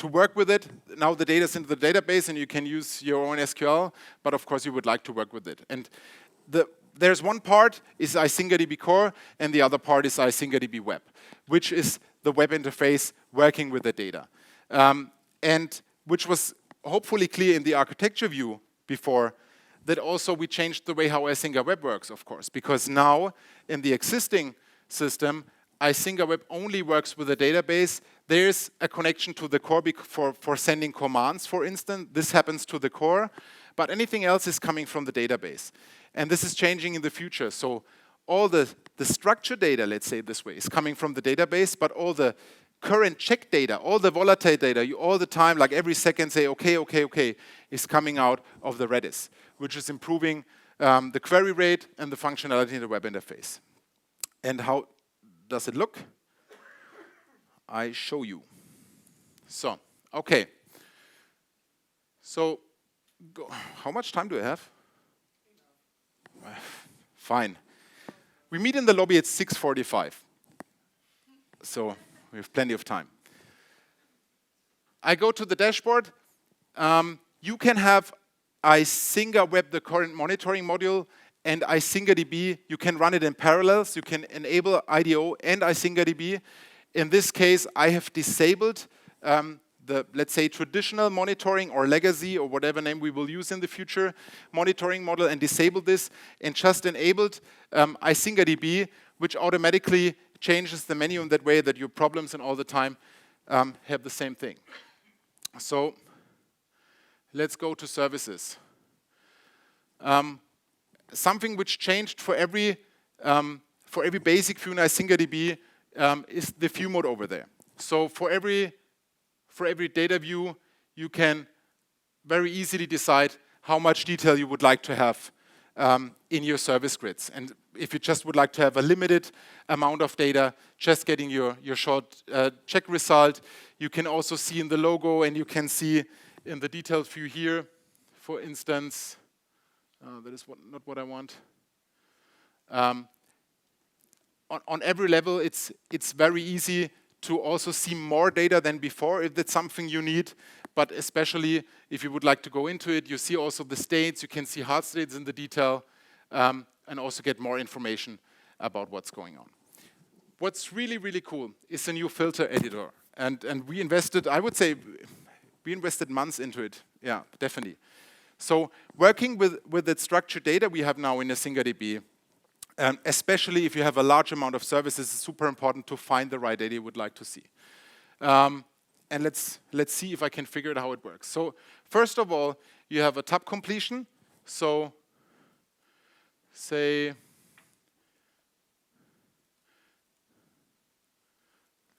work with it, now the data's into the database and you can use your own SQL, but of course you would like to work with it. And there's one part is Isingerdb core, and the other part is Isingerdb web, which is the web interface working with the data. And which was hopefully clear in the architecture view before, that also we changed the way how Icinga web works, of course, because now in the existing system, Icinga web only works with a database. There's a connection to the core for sending commands, for instance. This happens to the core, but anything else is coming from the database. And this is changing in the future. So all the structured data, let's say it this way, is coming from the database, but all the current check data, all the volatile data, you all the time, like every second say, okay, is coming out of the Redis, which is improving the query rate and the functionality in the web interface. And how does it look? I show you. So, okay. So, how much time do I have? Fine. We meet in the lobby at 6:45. So, we have plenty of time. I go to the dashboard. You can have Icinga Web, the current monitoring module, and Isingerdb. You can run it in parallels. You can enable IDO and Isingerdb. In this case, I have disabled the, let's say, traditional monitoring or legacy or whatever name we will use in the future monitoring model, and disabled this and just enabled Isingerdb, which automatically changes the menu in that way that your problems and all the time have the same thing. So let's go to services. Something which changed for every basic view in Isingerdb is the view mode over there. So for every data view, you can very easily decide how much detail you would like to have in your service grids. And if you just would like to have a limited amount of data, just getting your short check result, you can also see in the logo, and you can see in the detailed view here, for instance, that is not what I want. On every level, it's very easy to also see more data than before if that's something you need, but especially if you would like to go into it, you see also the states, you can see hard states in the detail, and also get more information about what's going on. What's really, really cool is a new filter editor. And we invested, I would say, we invested months into it. Yeah, definitely. So working with that structured data we have now in Isingerdb, especially if you have a large amount of services, it's super important to find the right data you would like to see. And let's see if I can figure out how it works. So first of all, you have a tab completion. So say,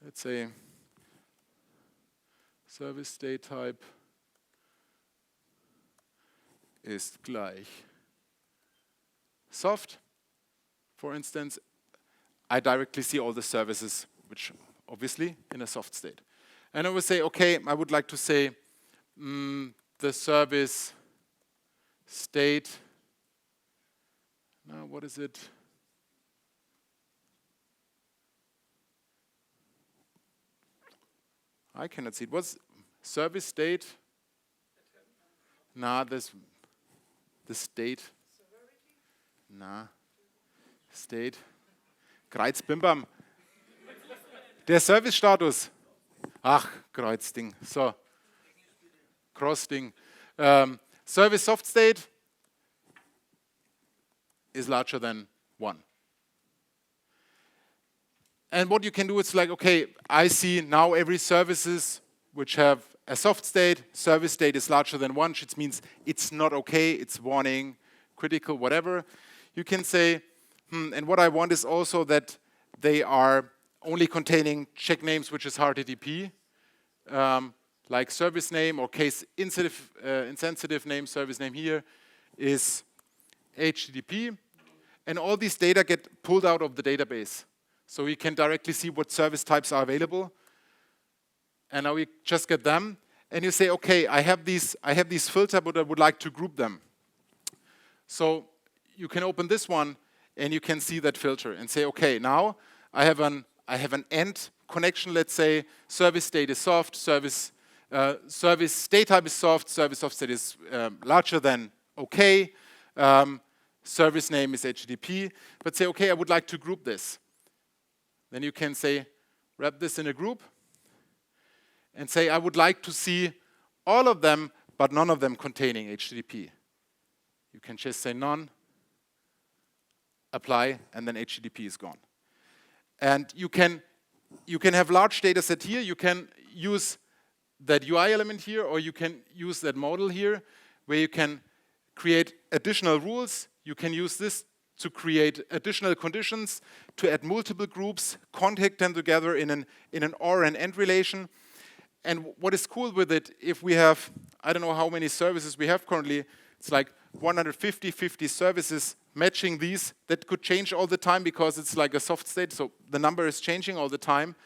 let's say service state type ist gleich soft. For instance, I directly see all the services, which obviously in a soft state. And I would say, okay, I would like to say the service state. Now, what is it? I cannot see it. What's service state? Nah, this the state. Nah, state. Kreuzbimbam. Der Service-Status. Ach, Kreuzding. So. Cross-Ding. Service soft state is larger than 1. And what you can do is like, okay, I see now every services which have a soft state, service state is larger than 1, which means it's not okay, it's warning, critical, whatever. You can say, and what I want is also that they are only containing check names which is HTTP, like service name or case insensitive name, service name here is HTTP. And all these data get pulled out of the database. So we can directly see what service types are available. And now we just get them. And you say, okay, I have these filter, but I would like to group them. So you can open this one, and you can see that filter and say, okay, now I have an AND connection. Let's say service state is soft, service state type is soft, service soft state is larger than okay, service name is HTTP. But say, okay, I would like to group this. Then you can say, wrap this in a group, and say, I would like to see all of them, but none of them containing HTTP. You can just say none, apply, and then HTTP is gone. And you can have large data set here. You can use that UI element here, or you can use that model here, where you can create additional rules. You can use this to create additional conditions, to add multiple groups, contact them together in an OR and AND relation. And what is cool with it, if we have, I don't know how many services we have currently, it's like 150 services matching these. That could change all the time because it's like a soft state, so the number is changing all the time.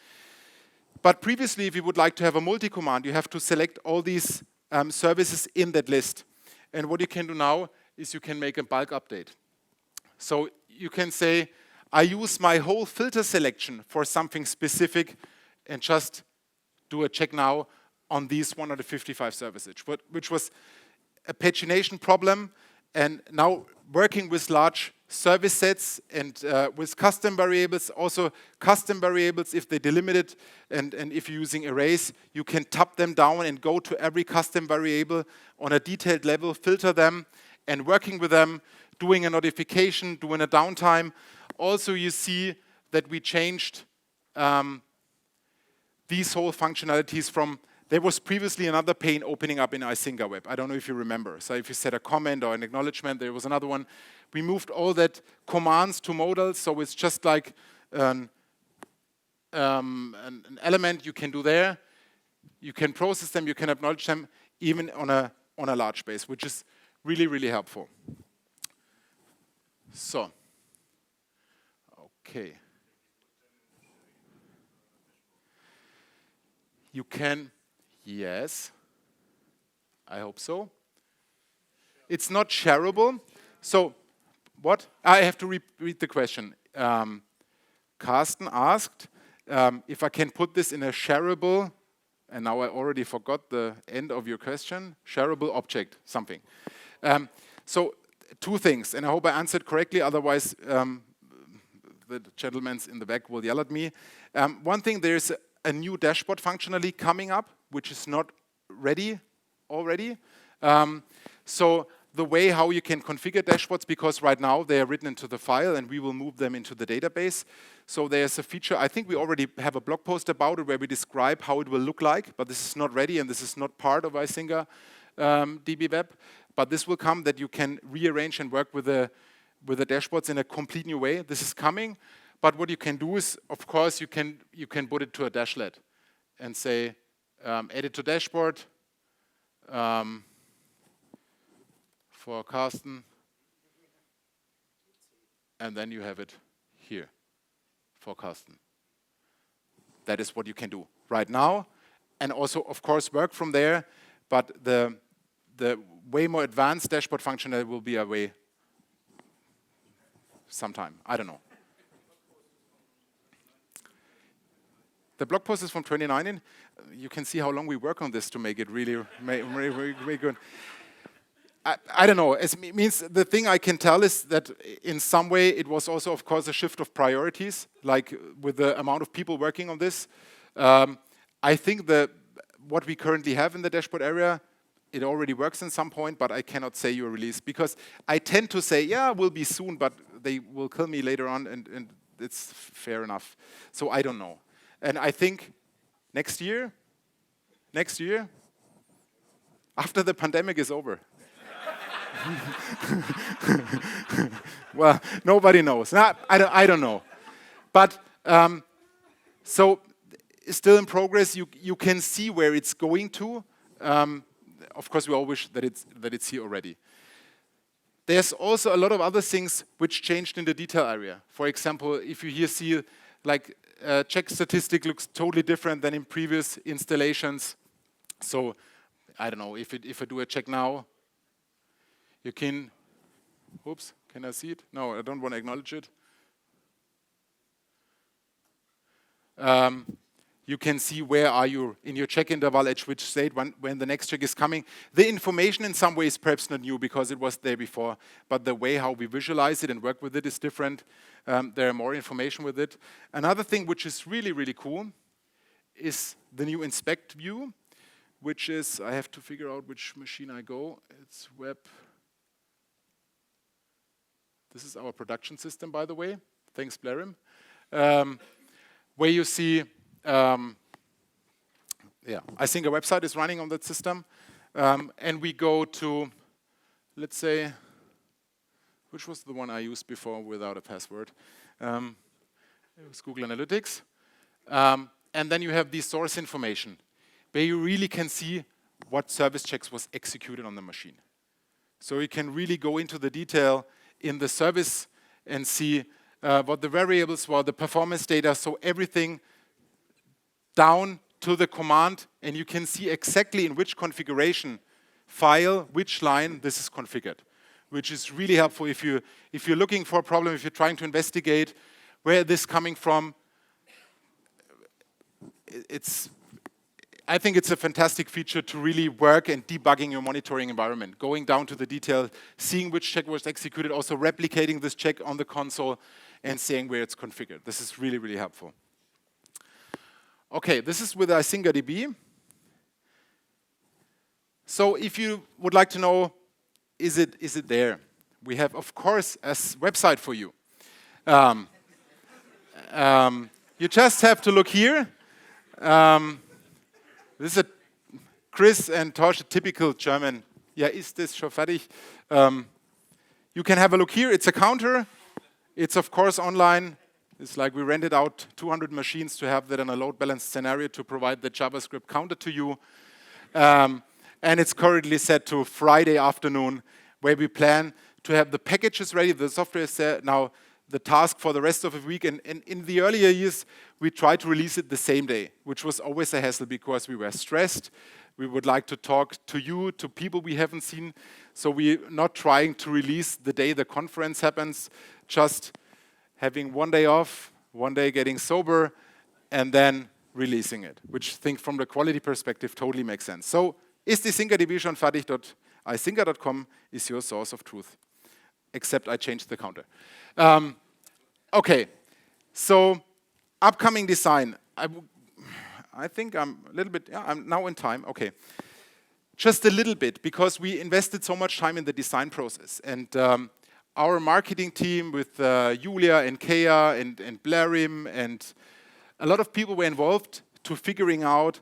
But previously, if you would like to have a multi-command, you have to select all these services in that list. And what you can do now is you can make a bulk update. So you can say, I use my whole filter selection for something specific and just do a check now on these 155 services, which was a pagination problem. And now working with large service sets and with custom variables, also custom variables, if they delimited and if you're using arrays, you can tap them down and go to every custom variable on a detailed level, filter them, and working with them, doing a notification, doing a downtime. Also, you see that we changed these whole functionalities from, there was previously another pane opening up in Isingerdb. I don't know if you remember. So if you set a comment or an acknowledgement, there was another one. We moved all that commands to modals, so it's just like an element you can do there. You can process them, you can acknowledge them, even on a large base, which is really, really helpful. So, okay. You can, yes, I hope so. It's not shareable. So, what? I have to read the question. Carsten asked if I can put this in a shareable, and now I already forgot the end of your question, shareable object, something. So, two things, and I hope I answered correctly, otherwise the gentlemen in the back will yell at me. One thing, there's a new dashboard functionality coming up, which is not ready already. So the way how you can configure dashboards, because right now they are written into the file and we will move them into the database. So there's a feature, I think we already have a blog post about it where we describe how it will look like, but this is not ready and this is not part of Isingerdb Web. But this will come that you can rearrange and work with the dashboards in a complete new way. This is coming. But what you can do is, of course, you can put it to a dashlet and say, edit to dashboard for Carsten, and then you have it here forecasten. That is what you can do right now. And also, of course, work from there. But the way more advanced dashboard functionality will be away sometime. I don't know. The blog post is from 2019. You can see how long we work on this to make it really, really good. I don't know. It means the thing I can tell is that in some way it was also, of course, a shift of priorities, like with the amount of people working on this. I think that what we currently have in the dashboard area, it already works in some point, but I cannot say you're released because I tend to say, yeah, we'll be soon, but they will kill me later on, and it's fair enough. So I don't know. And I think next year, after the pandemic is over. Well, nobody knows. I don't know. But so it's still in progress. You can see where it's going to. Of course, we all wish that it's here already. There's also a lot of other things which changed in the detail area. For example, if you here see like check statistic looks totally different than in previous installations. So I don't know if I do a check now. You can, oops, can I see it? No, I don't want to acknowledge it. You can see where are you in your check interval at which state when the next check is coming. The information in some ways perhaps not new because it was there before, but the way how we visualize it and work with it is different. There are more information with it. Another thing which is really, really cool is the new inspect view, which is, I have to figure out which machine I go. It's web. This is our production system, by the way. Thanks, Blarim. Where you see, Icinga website is running on that system. And we go to, let's say, which was the one I used before without a password? It was Google Analytics. And then you have the source information, where you really can see what service checks was executed on the machine. So you can really go into the detail in the service and see what the variables were, the performance data, so everything down to the command, and you can see exactly in which configuration file, which line this is configured, which is really helpful if you're looking for a problem, if you're trying to investigate where this is coming from. I think it's a fantastic feature to really work and debugging your monitoring environment, going down to the detail, seeing which check was executed, also replicating this check on the console and seeing where it's configured. This is really, really helpful. Okay, this is with Isingerdb. So if you would like to know, is it there? We have, of course, a website for you. You just have to look here. This is Chris and Tosh, a typical German. Ja, ist das schon fertig? You can have a look here. It's a counter. It's, of course, online. It's like we rented out 200 machines to have that in a load balanced scenario to provide the JavaScript counter to you. And it's currently set to Friday afternoon, where we plan to have the packages ready. The software is there now. The task for the rest of the week. And in the earlier years, we tried to release it the same day, which was always a hassle because we were stressed. We would like to talk to you, to people we haven't seen. So we're not trying to release the day the conference happens, just having one day off, one day getting sober, and then releasing it, which I think from the quality perspective totally makes sense. So, ist Isingerdb schon fertig? Isinger.com is your source of truth. Except I changed the counter. Okay, so upcoming design. I think I'm a little bit, yeah, I'm now in time. Okay, just a little bit, because we invested so much time in the design process. And our marketing team with Julia and Kea and Blarim and a lot of people were involved to figuring out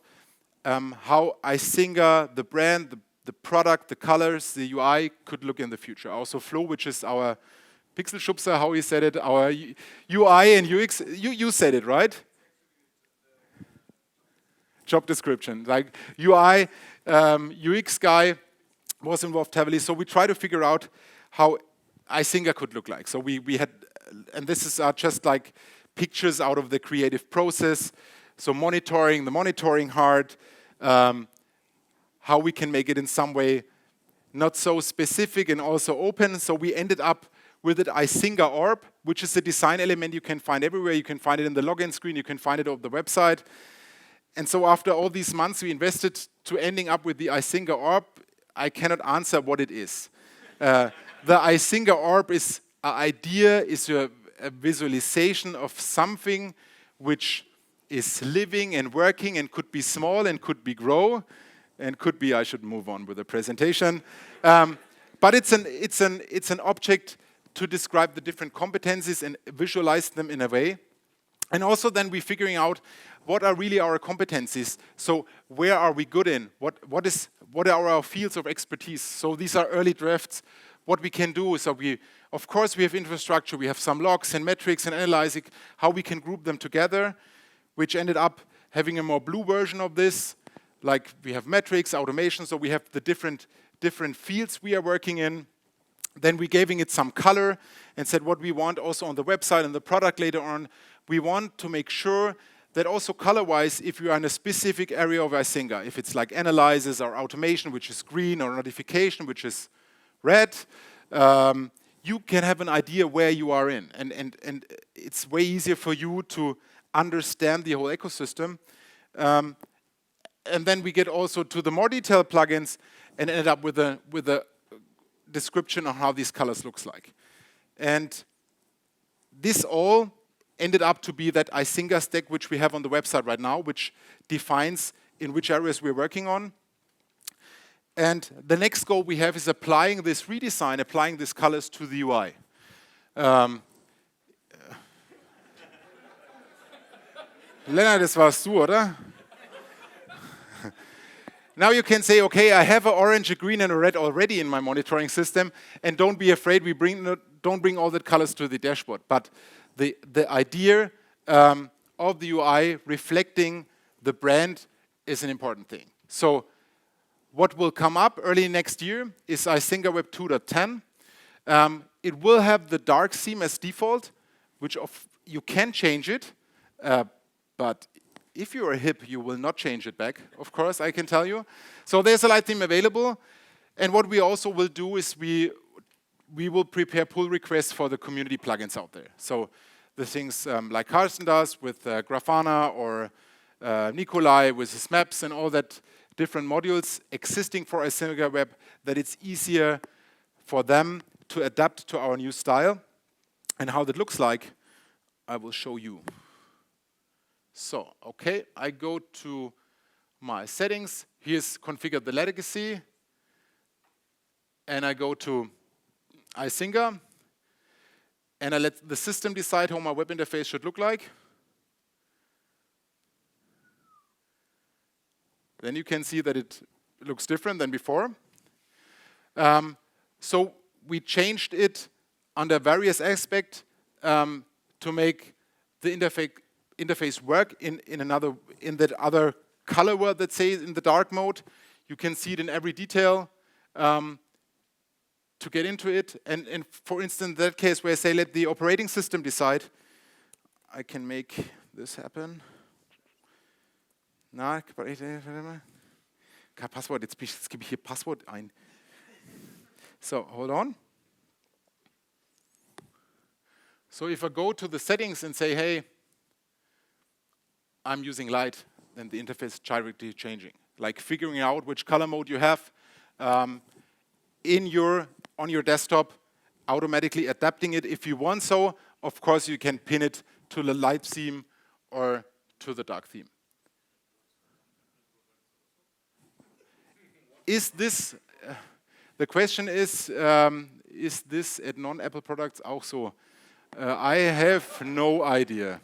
how Icinga, the brand, the product, the colors, the UI could look in the future. Also Flo, which is our Pixelschubser, how you said it, our UI and UX, you said it, right? Job description, like UI, UX guy was involved heavily. So we try to figure out how Icinga could look like. So we had, and this is just like pictures out of the creative process. So monitoring, the monitoring heart, how we can make it in some way not so specific and also open. So we ended up with it Isingerdb, which is a design element you can find everywhere. You can find it in the login screen. You can find it on the website. And so after all these months we invested to ending up with the Isingerdb, I cannot answer what it is. The Isingerdb is an idea, is a visualization of something which is living and working and could be small and could be grow and could be, I should move on with the presentation. But it's an object to describe the different competencies and visualize them in a way. And also then we're figuring out what are really our competencies. So where are we good in? What are our fields of expertise? So these are early drafts. What we can do is, of course we have infrastructure, we have some logs and metrics and analyzing how we can group them together, which ended up having a more blue version of this. Like we have metrics, automation, so we have the different fields we are working in. Then we gave it some color and said what we want also on the website and the product later on. We want to make sure that also color-wise, if you are in a specific area of Icinga, if it's like analysis or automation, which is green, or notification, which is red, you can have an idea where you are in. And it's way easier for you to understand the whole ecosystem. And then we get also to the more detailed plugins and ended up with a description of how these colors looks like. And this all ended up to be that Icinga stack which we have on the website right now, which defines in which areas we're working on. And the next goal we have is applying this redesign, applying these colors to the UI. Lennart, das warst du, oder? Now you can say, okay, I have an orange, a green, and a red already in my monitoring system, and don't be afraid, don't bring all the colors to the dashboard. But the idea of the UI reflecting the brand is an important thing. So what will come up early next year is Isingerdb 2.10. It will have the dark theme as default, which you can change it, but if you are hip, you will not change it back, of course, I can tell you. So there's a light theme available. And what we also will do is we will prepare pull requests for the community plugins out there. So the things like Carsten does with Grafana or Nikolai with his maps and all that different modules existing for Isingerdb, that it's easier for them to adapt to our new style. And how that looks like, I will show you. So, okay, I go to my settings. Here's configure the legacy. And I go to Icinga. And I let the system decide how my web interface should look like. Then you can see that it looks different than before. So we changed it under various aspects to make the interface work in that other color word that says in the dark mode. You can see it in every detail to get into it. And for instance, that case where I say let the operating system decide, I can make this happen. Na, Passwort, jetzt gebe ich hier Passwort ein. So, hold on. So if I go to the settings and say, hey, I'm using light, then the interface is directly changing. Like figuring out which color mode you have on your desktop, automatically adapting it if you want so. Of course, you can pin it to the light theme or to the dark theme. Is this, the question is this at non-Apple products auch so? I have no idea.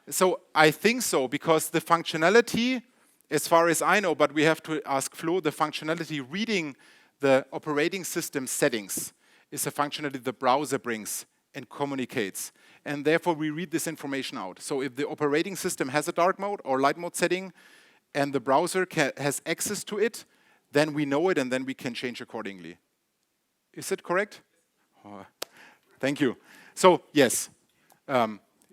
So I think so, because the functionality, as far as I know, but we have to ask Flo, the functionality reading the operating system settings is a functionality the browser brings and communicates. And therefore, we read this information out. So if the operating system has a dark mode or light mode setting, and the browser has access to it, then we know it, and then we can change accordingly. Is it correct? Oh, thank you. So yes,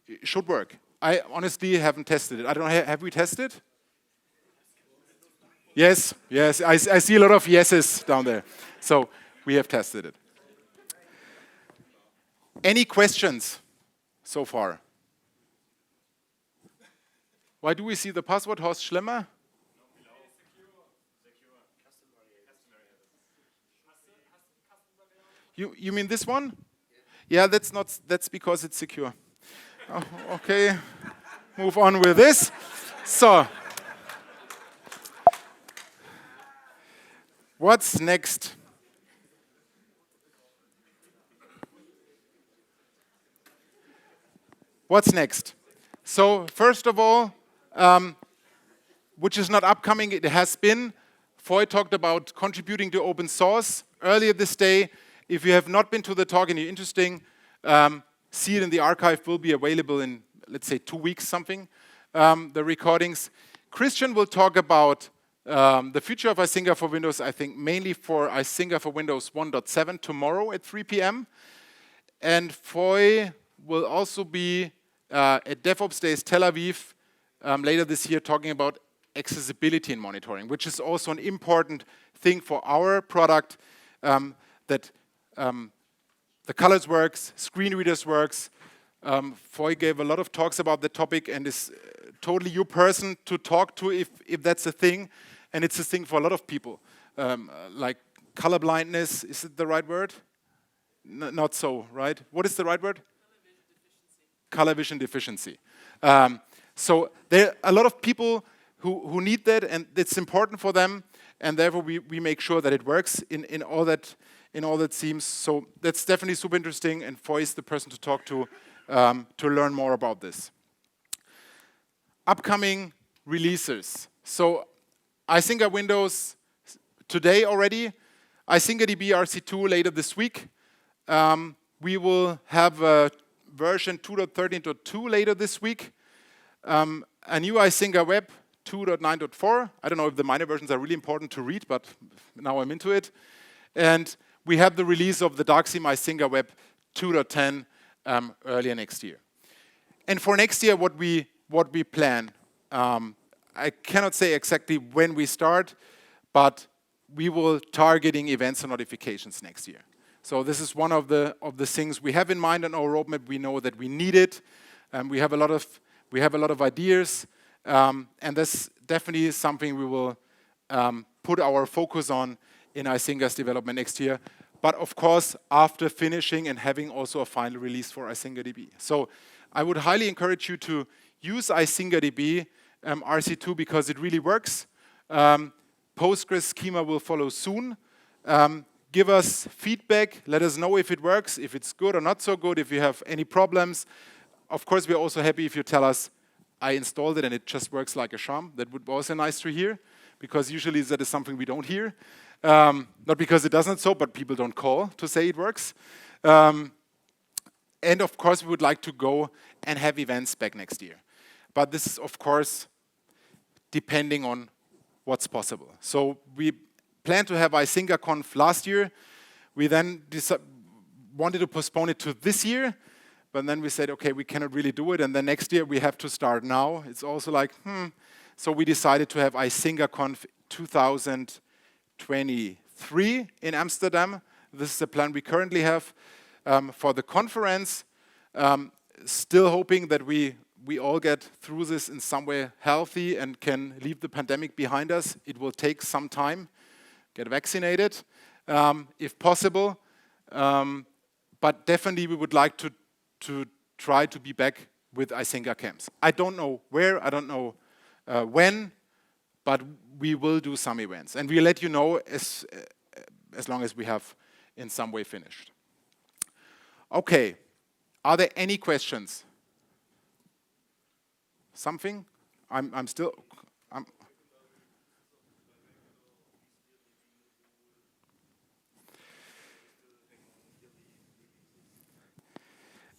it should work. I honestly haven't tested it. I don't know, have we tested? Yes, yes, I see a lot of yeses down there. So we have tested it. Any questions so far? Why do we see the password, Horst Schlemmer? You mean this one? Yeah, that's because it's secure. Oh, okay, move on with this. So, what's next? What's next? So, first of all, which is not upcoming, it has been. Foy talked about contributing to open source earlier this day. If you have not been to the talk and you're interested, see it in the archive, will be available in, let's say, 2 weeks something, the recordings. Christian will talk about the future of Icinga for Windows, I think mainly for Icinga for Windows 1.7 tomorrow at 3 p.m. And Foy will also be at DevOps Days Tel Aviv later this year talking about accessibility in monitoring, which is also an important thing for our product, that the colors works, screen readers works. Foy gave a lot of talks about the topic and is totally your person to talk to if that's a thing. And it's a thing for a lot of people. Like color blindness, is it the right word? Not so, right? What is the right word? Color vision deficiency. So there are a lot of people who need that, and it's important for them, and therefore we make sure that it works in all that themes. So that's definitely super interesting, and Foy is the person to talk to learn more about this. Upcoming releases. So Icinga Windows today already. Isingerdb RC2 later this week. We will have version 2.13.2 later this week. A new Icinga Web 2.9.4. I don't know if the minor versions are really important to read, but now I'm into it. And we have the release of the dark theme Icinga Web 2.10 earlier next year. And for next year, what we plan, I cannot say exactly when we start, but we will targeting events and notifications next year. So this is one of the things we have in mind on our roadmap. We know that we need it. We have a lot of ideas, and that's definitely something we will put our focus on in Icinga's development next year. But of course, after finishing and having also a final release for Isingerdb. So I would highly encourage you to use Isingerdb RC2 because it really works. Postgres schema will follow soon. Give us feedback. Let us know if it works, if it's good or not so good, if you have any problems. Of course, we're also happy if you tell us, I installed it and it just works like a charm. That would be also nice to hear, because usually that is something we don't hear. Not because it doesn't so, but people don't call to say it works. And of course, we would like to go and have events back next year. But this is, of course, depending on what's possible. So we planned to have IcingaConf last year. We then wanted to postpone it to this year, but then we said, okay, we cannot really do it, and then next year we have to start now. It's also like, So we decided to have IcingaConf 2023 in Amsterdam. This is the plan we currently have for the conference. Still hoping that we all get through this in some way healthy and can leave the pandemic behind us. It will take some time. Get vaccinated, if possible. But definitely we would like to try to be back with Icinga camps. I don't know where, I don't know when, but we will do some events. And we'll let you know as long as we have in some way finished. Okay, are there any questions? Something? I'm still...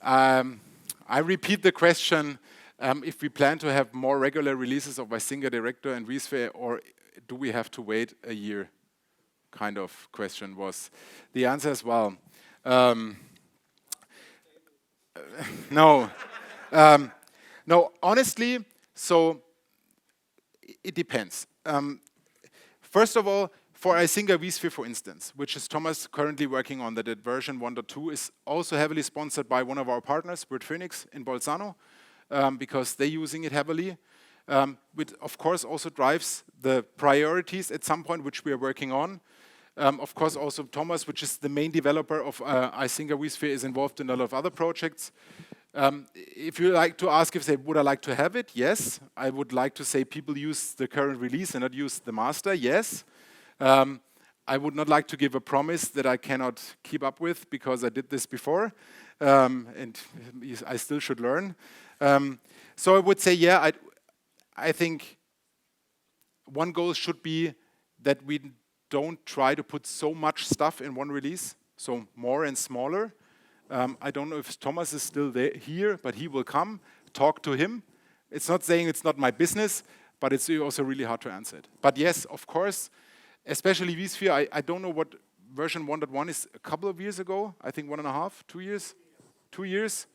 I repeat the question, if we plan to have more regular releases of Icinga Director and vSphere, or do we have to wait a year, kind of question was the answer as well. No, No, honestly, so it depends. First of all, for Icinga vSphere, for instance, which is Thomas currently working on, that at version 1.2 is also heavily sponsored by one of our partners, Bird Phoenix in Bolzano, because they're using it heavily. Which, of course, also drives the priorities at some point, which we are working on. Of course, also Thomas, which is the main developer of Icinga vSphere, is involved in a lot of other projects. If you like to ask if they would I like to have it, yes. I would like to say people use the current release and not use the master, yes. I would not like to give a promise that I cannot keep up with because I did this before, and I still should learn. So I would say, yeah, I think one goal should be that we don't try to put so much stuff in one release, so more and smaller. I don't know if Thomas is still here, but he will come. Talk to him. It's not saying it's not my business, but it's also really hard to answer it. But yes, of course, especially vSphere, I don't know what version 1.1 is a couple of years ago. I think 1.5, 2 years? 2 years.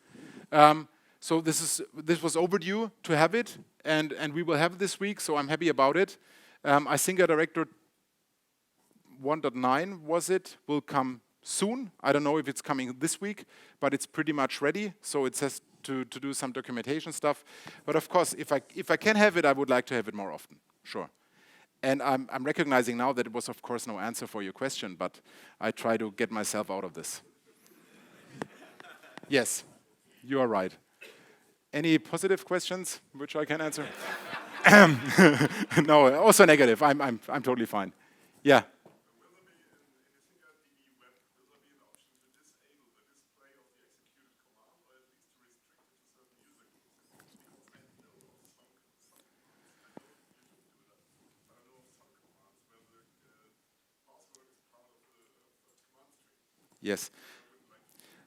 So this was overdue to have it, and we will have it this week, so I'm happy about it. Isingerdb 1.9 will come soon. I don't know if it's coming this week, but it's pretty much ready, so it says to do some documentation stuff. But of course, if I can have it, I would like to have it more often, sure. And I'm recognizing now that it was, of course, no answer for your question, but I try to get myself out of this. Yes, you are right. Any positive questions which I can answer? No, also negative. I'm totally fine. Yeah. Yes.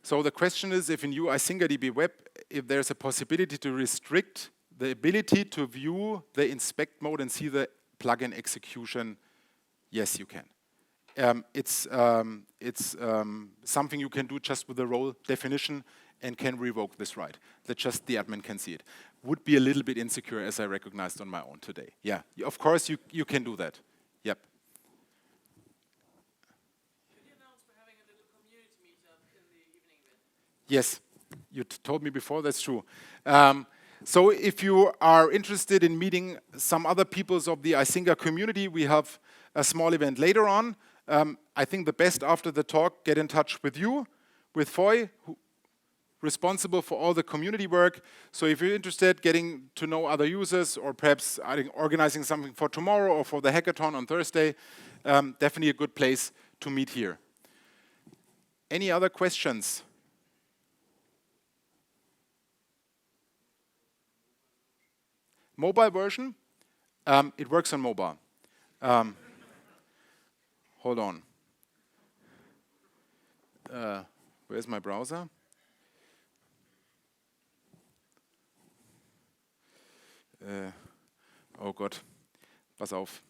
So the question is, if in new Isingerdb web, if there's a possibility to restrict the ability to view the inspect mode and see the plugin execution, yes, you can. It's something you can do just with the role definition and can revoke this right. That just the admin can see it. Would be a little bit insecure, as I recognized on my own today. Yeah, of course you can do that. Yep. Yes, you told me before, that's true. So if you are interested in meeting some other peoples of the Icinga community, we have a small event later on. I think the best after the talk, get in touch with you, with Foy, who responsible for all the community work. So if you're interested getting to know other users or perhaps organizing something for tomorrow or for the hackathon on Thursday, definitely a good place to meet here. Any other questions? Mobile version, it works on mobile. Hold on. Where's my browser? Oh Gott, pass auf.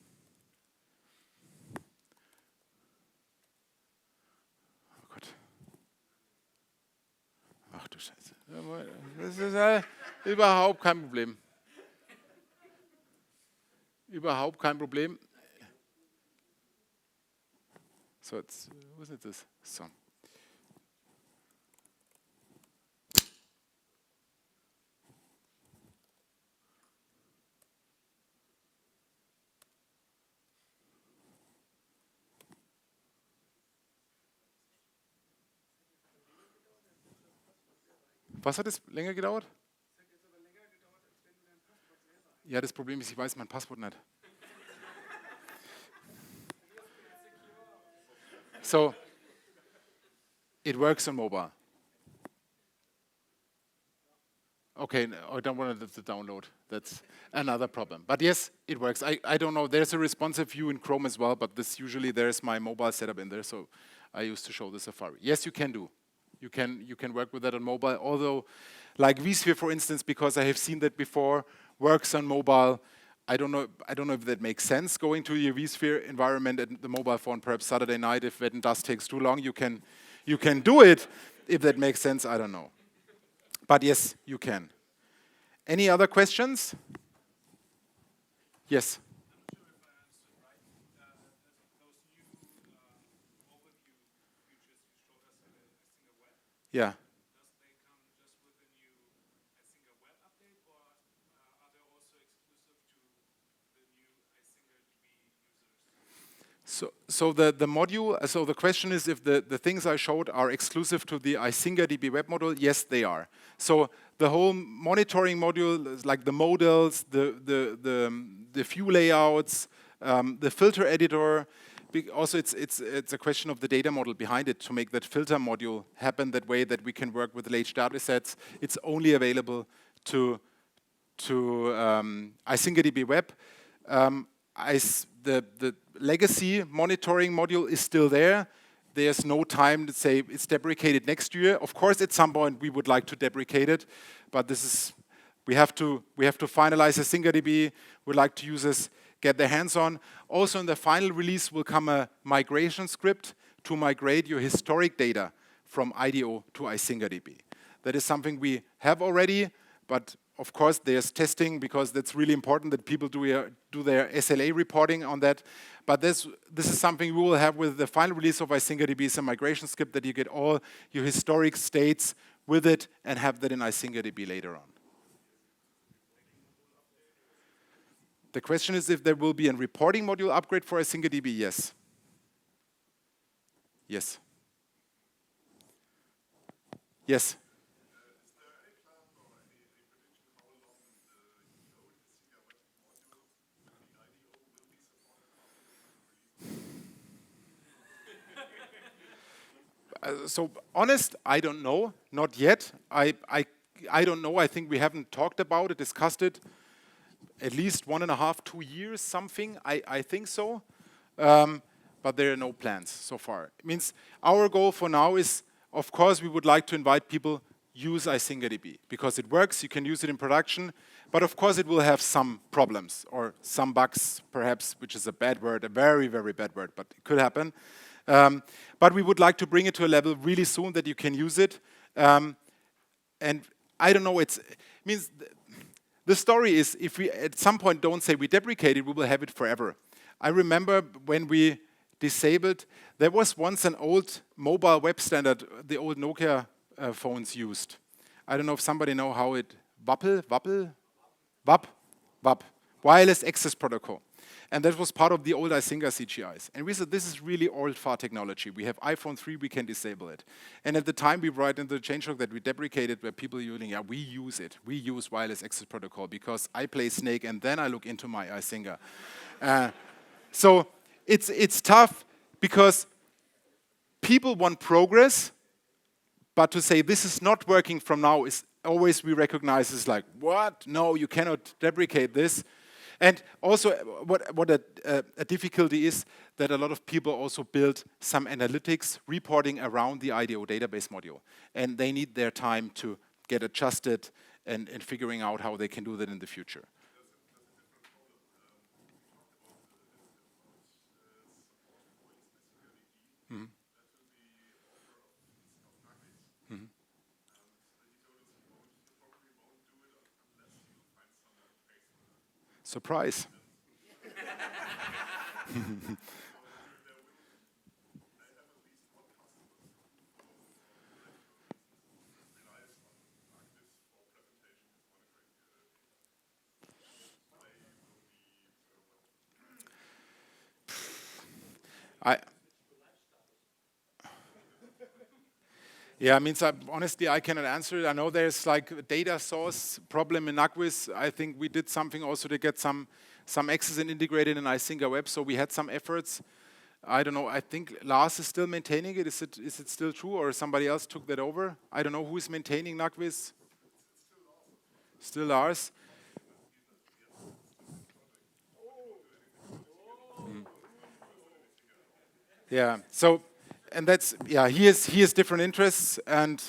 Oh Gott. Ach du Scheiße. Das ist überhaupt kein Problem. Überhaupt kein Problem. So, jetzt, wo ist das? So. Was hat es länger gedauert? Ja, das Problem ist, ich weiß mein Passwort nicht. So, it works on mobile. Okay, I don't want to download. That's another problem. But yes, it works. I don't know. There's a responsive view in Chrome as well, but this usually there's my mobile setup in there, so I used to show the Safari. Yes, you can do. You can work with that on mobile. Although, like vSphere, for instance, because I have seen that before, works on mobile. I don't know if that makes sense. Going to your vSphere environment and the mobile phone, perhaps Saturday night, if Wetten Das takes too long, you can do it. If that makes sense, I don't know. But yes, you can. Any other questions? Yes. Yeah. So the module, so the question is if the things I showed are exclusive to the Isingerdb web module. Yes, they are. So the whole monitoring module, like the models, the view layouts, the filter editor. Also, it's a question of the data model behind it to make that filter module happen that way that we can work with large data sets. It's only available to Isingerdb web. The legacy monitoring module is still there. There's no time to say it's deprecated next year. Of course, at some point we would like to deprecate it, but this is we have to finalize Isingerdb. We'd like to users get their hands on. Also, in the final release will come a migration script to migrate your historic data from IDO to Isingerdb. That is something we have already, but of course, there's testing because that's really important that people do their SLA reporting on that. But this is something we will have with the final release of Isingerdb. It's a migration script that you get all your historic states with it and have that in Isingerdb later on. The question is if there will be a reporting module upgrade for Isingerdb. Yes. Yes. Yes. So honest, I don't know, not yet. I don't know. I think we haven't talked about it, discussed it. At least 1.5, 2 years, something. I think so. But there are no plans so far. It means our goal for now is, of course, we would like to invite people use Isingerdb because it works. You can use it in production. But of course, it will have some problems or some bugs, perhaps, which is a bad word, a very, very bad word, but it could happen. But we would like to bring it to a level really soon that you can use it. And I don't know, it means the story is if we at some point don't say we deprecate it, we will have it forever. I remember when we disabled, there was once an old mobile web standard the old Nokia phones used. I don't know if somebody know how it, WAP, Wireless Access Protocol. And that was part of the old Icinga CGIs. And we said, this is really old-far technology. We have iPhone 3, we can disable it. And at the time, we write in the changelog that we deprecated where people are using, yeah, we use it. We use Wireless Access Protocol because I play Snake and then I look into my Icinga. So it's tough because people want progress, but to say this is not working from now is always we recognize is like, what? No, you cannot deprecate this. And also, what a difficulty is that a lot of people also build some analytics reporting around the IDO database module. And they need their time to get adjusted and figuring out how they can do that in the future. Mm-hmm. Mm-hmm. Surprise. Yeah, means honestly I cannot answer it. I know there's like a data source problem in NETWAYS. I think we did something also to get some access and integrated in Isingerdb, so we had some efforts. I don't know, I think Lars is still maintaining it. Is it still true or somebody else took that over? I don't know who is maintaining NETWAYS. Still Lars. Yeah, so, and that's, yeah, he has different interests, and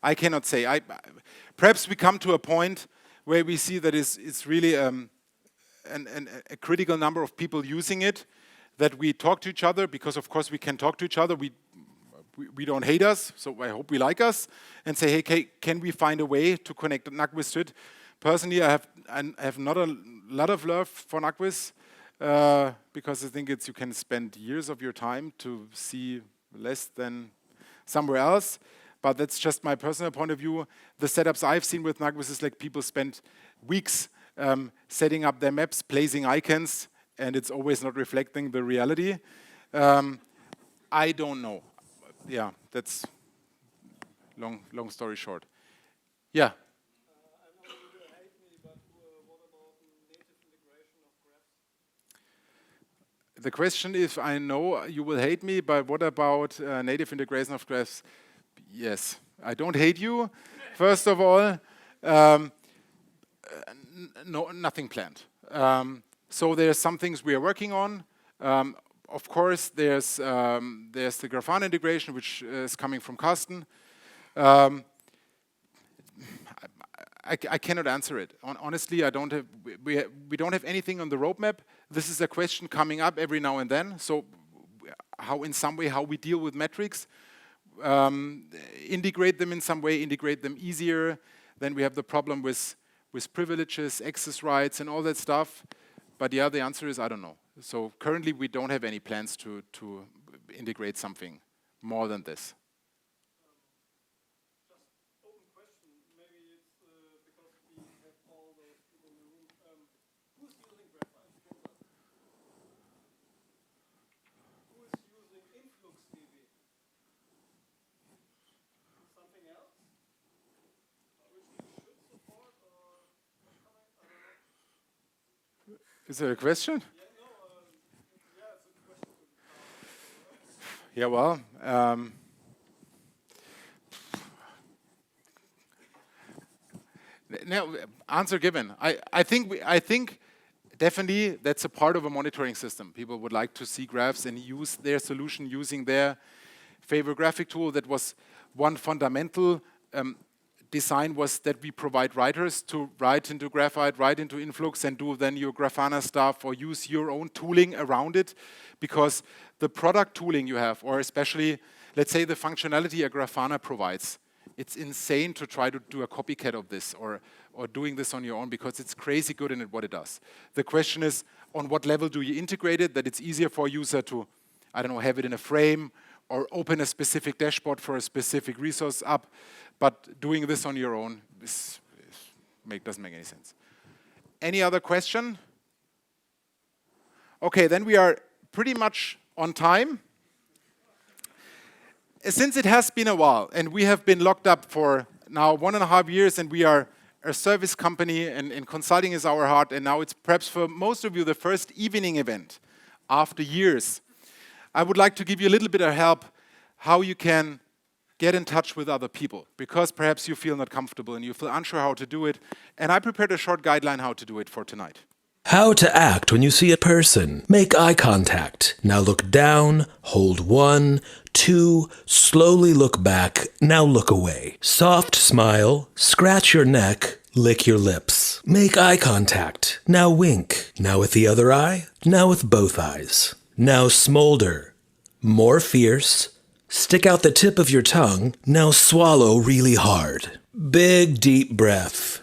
I cannot say. Perhaps we come to a point where we see that it's really a critical number of people using it, that we talk to each other, because of course we can talk to each other. We don't hate us, so I hope we like us, and say, hey, can we find a way to connect NETWAYS to it? personally, I have not a lot of love for NETWAYS because I think you can spend years of your time to see less than somewhere else. But that's just my personal point of view. The setups I've seen with NETWAYS is like people spend weeks setting up their maps, placing icons, and it's always not reflecting the reality. I don't know. Yeah, that's long story short. Yeah. The question is, I know you will hate me, but what about native integration of graphs? Yes, I don't hate you. First of all, no, nothing planned. So there's some things we are working on. Of course, there's the Grafana integration, which is coming from Carsten. I cannot answer it. Honestly, I don't have. We don't have anything on the roadmap. This is a question coming up every now and then. So, in some way, how we deal with metrics, integrate them in some way, integrate them easier. Then we have the problem with privileges, access rights, and all that stuff. But yeah, the answer is I don't know. So currently, we don't have any plans to integrate something more than this. Is there a question? Yeah, well, now, answer given. I think definitely that's a part of a monitoring system. People would like to see graphs and use their solution using their favorite graphic tool. That was one fundamental design, was that we provide writers to write into Graphite, write into Influx, and do then your Grafana stuff or use your own tooling around it. Because the product tooling you have, or especially, let's say, the functionality a Grafana provides, it's insane to try to do a copycat of this or doing this on your own, because it's crazy good in what it does. The question is, on what level do you integrate it, that it's easier for a user to, I don't know, have it in a frame or open a specific dashboard for a specific resource up. But doing this on your own doesn't make any sense. Any other question? Okay, then we are pretty much on time. Since it has been a while, and we have been locked up for now 1.5 years, and we are a service company, and consulting is our heart, and now it's perhaps for most of you the first evening event after years. I would like to give you a little bit of help how you can get in touch with other people, because perhaps you feel not comfortable and you feel unsure how to do it. And I prepared a short guideline how to do it for tonight. How to act when you see a person. Make eye contact. Now look down, hold 1, 2, slowly look back, now look away. Soft smile, scratch your neck, lick your lips. Make eye contact. Now wink. Now with the other eye, now with both eyes. Now smolder. More fierce. Stick out the tip of your tongue. Now swallow really hard. Big, deep breath.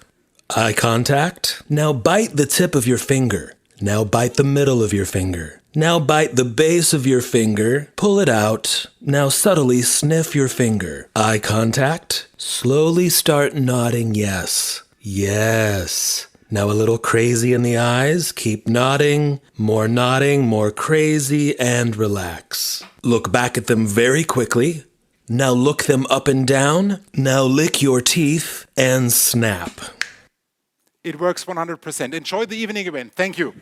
Eye contact. Now bite the tip of your finger. Now bite the middle of your finger. Now bite the base of your finger. Pull it out. Now subtly sniff your finger. Eye contact. Slowly start nodding yes. Yes. Now a little crazy in the eyes. Keep nodding, more crazy, and relax. Look back at them very quickly. Now look them up and down. Now lick your teeth and snap. It works 100%. Enjoy the evening event. Thank you.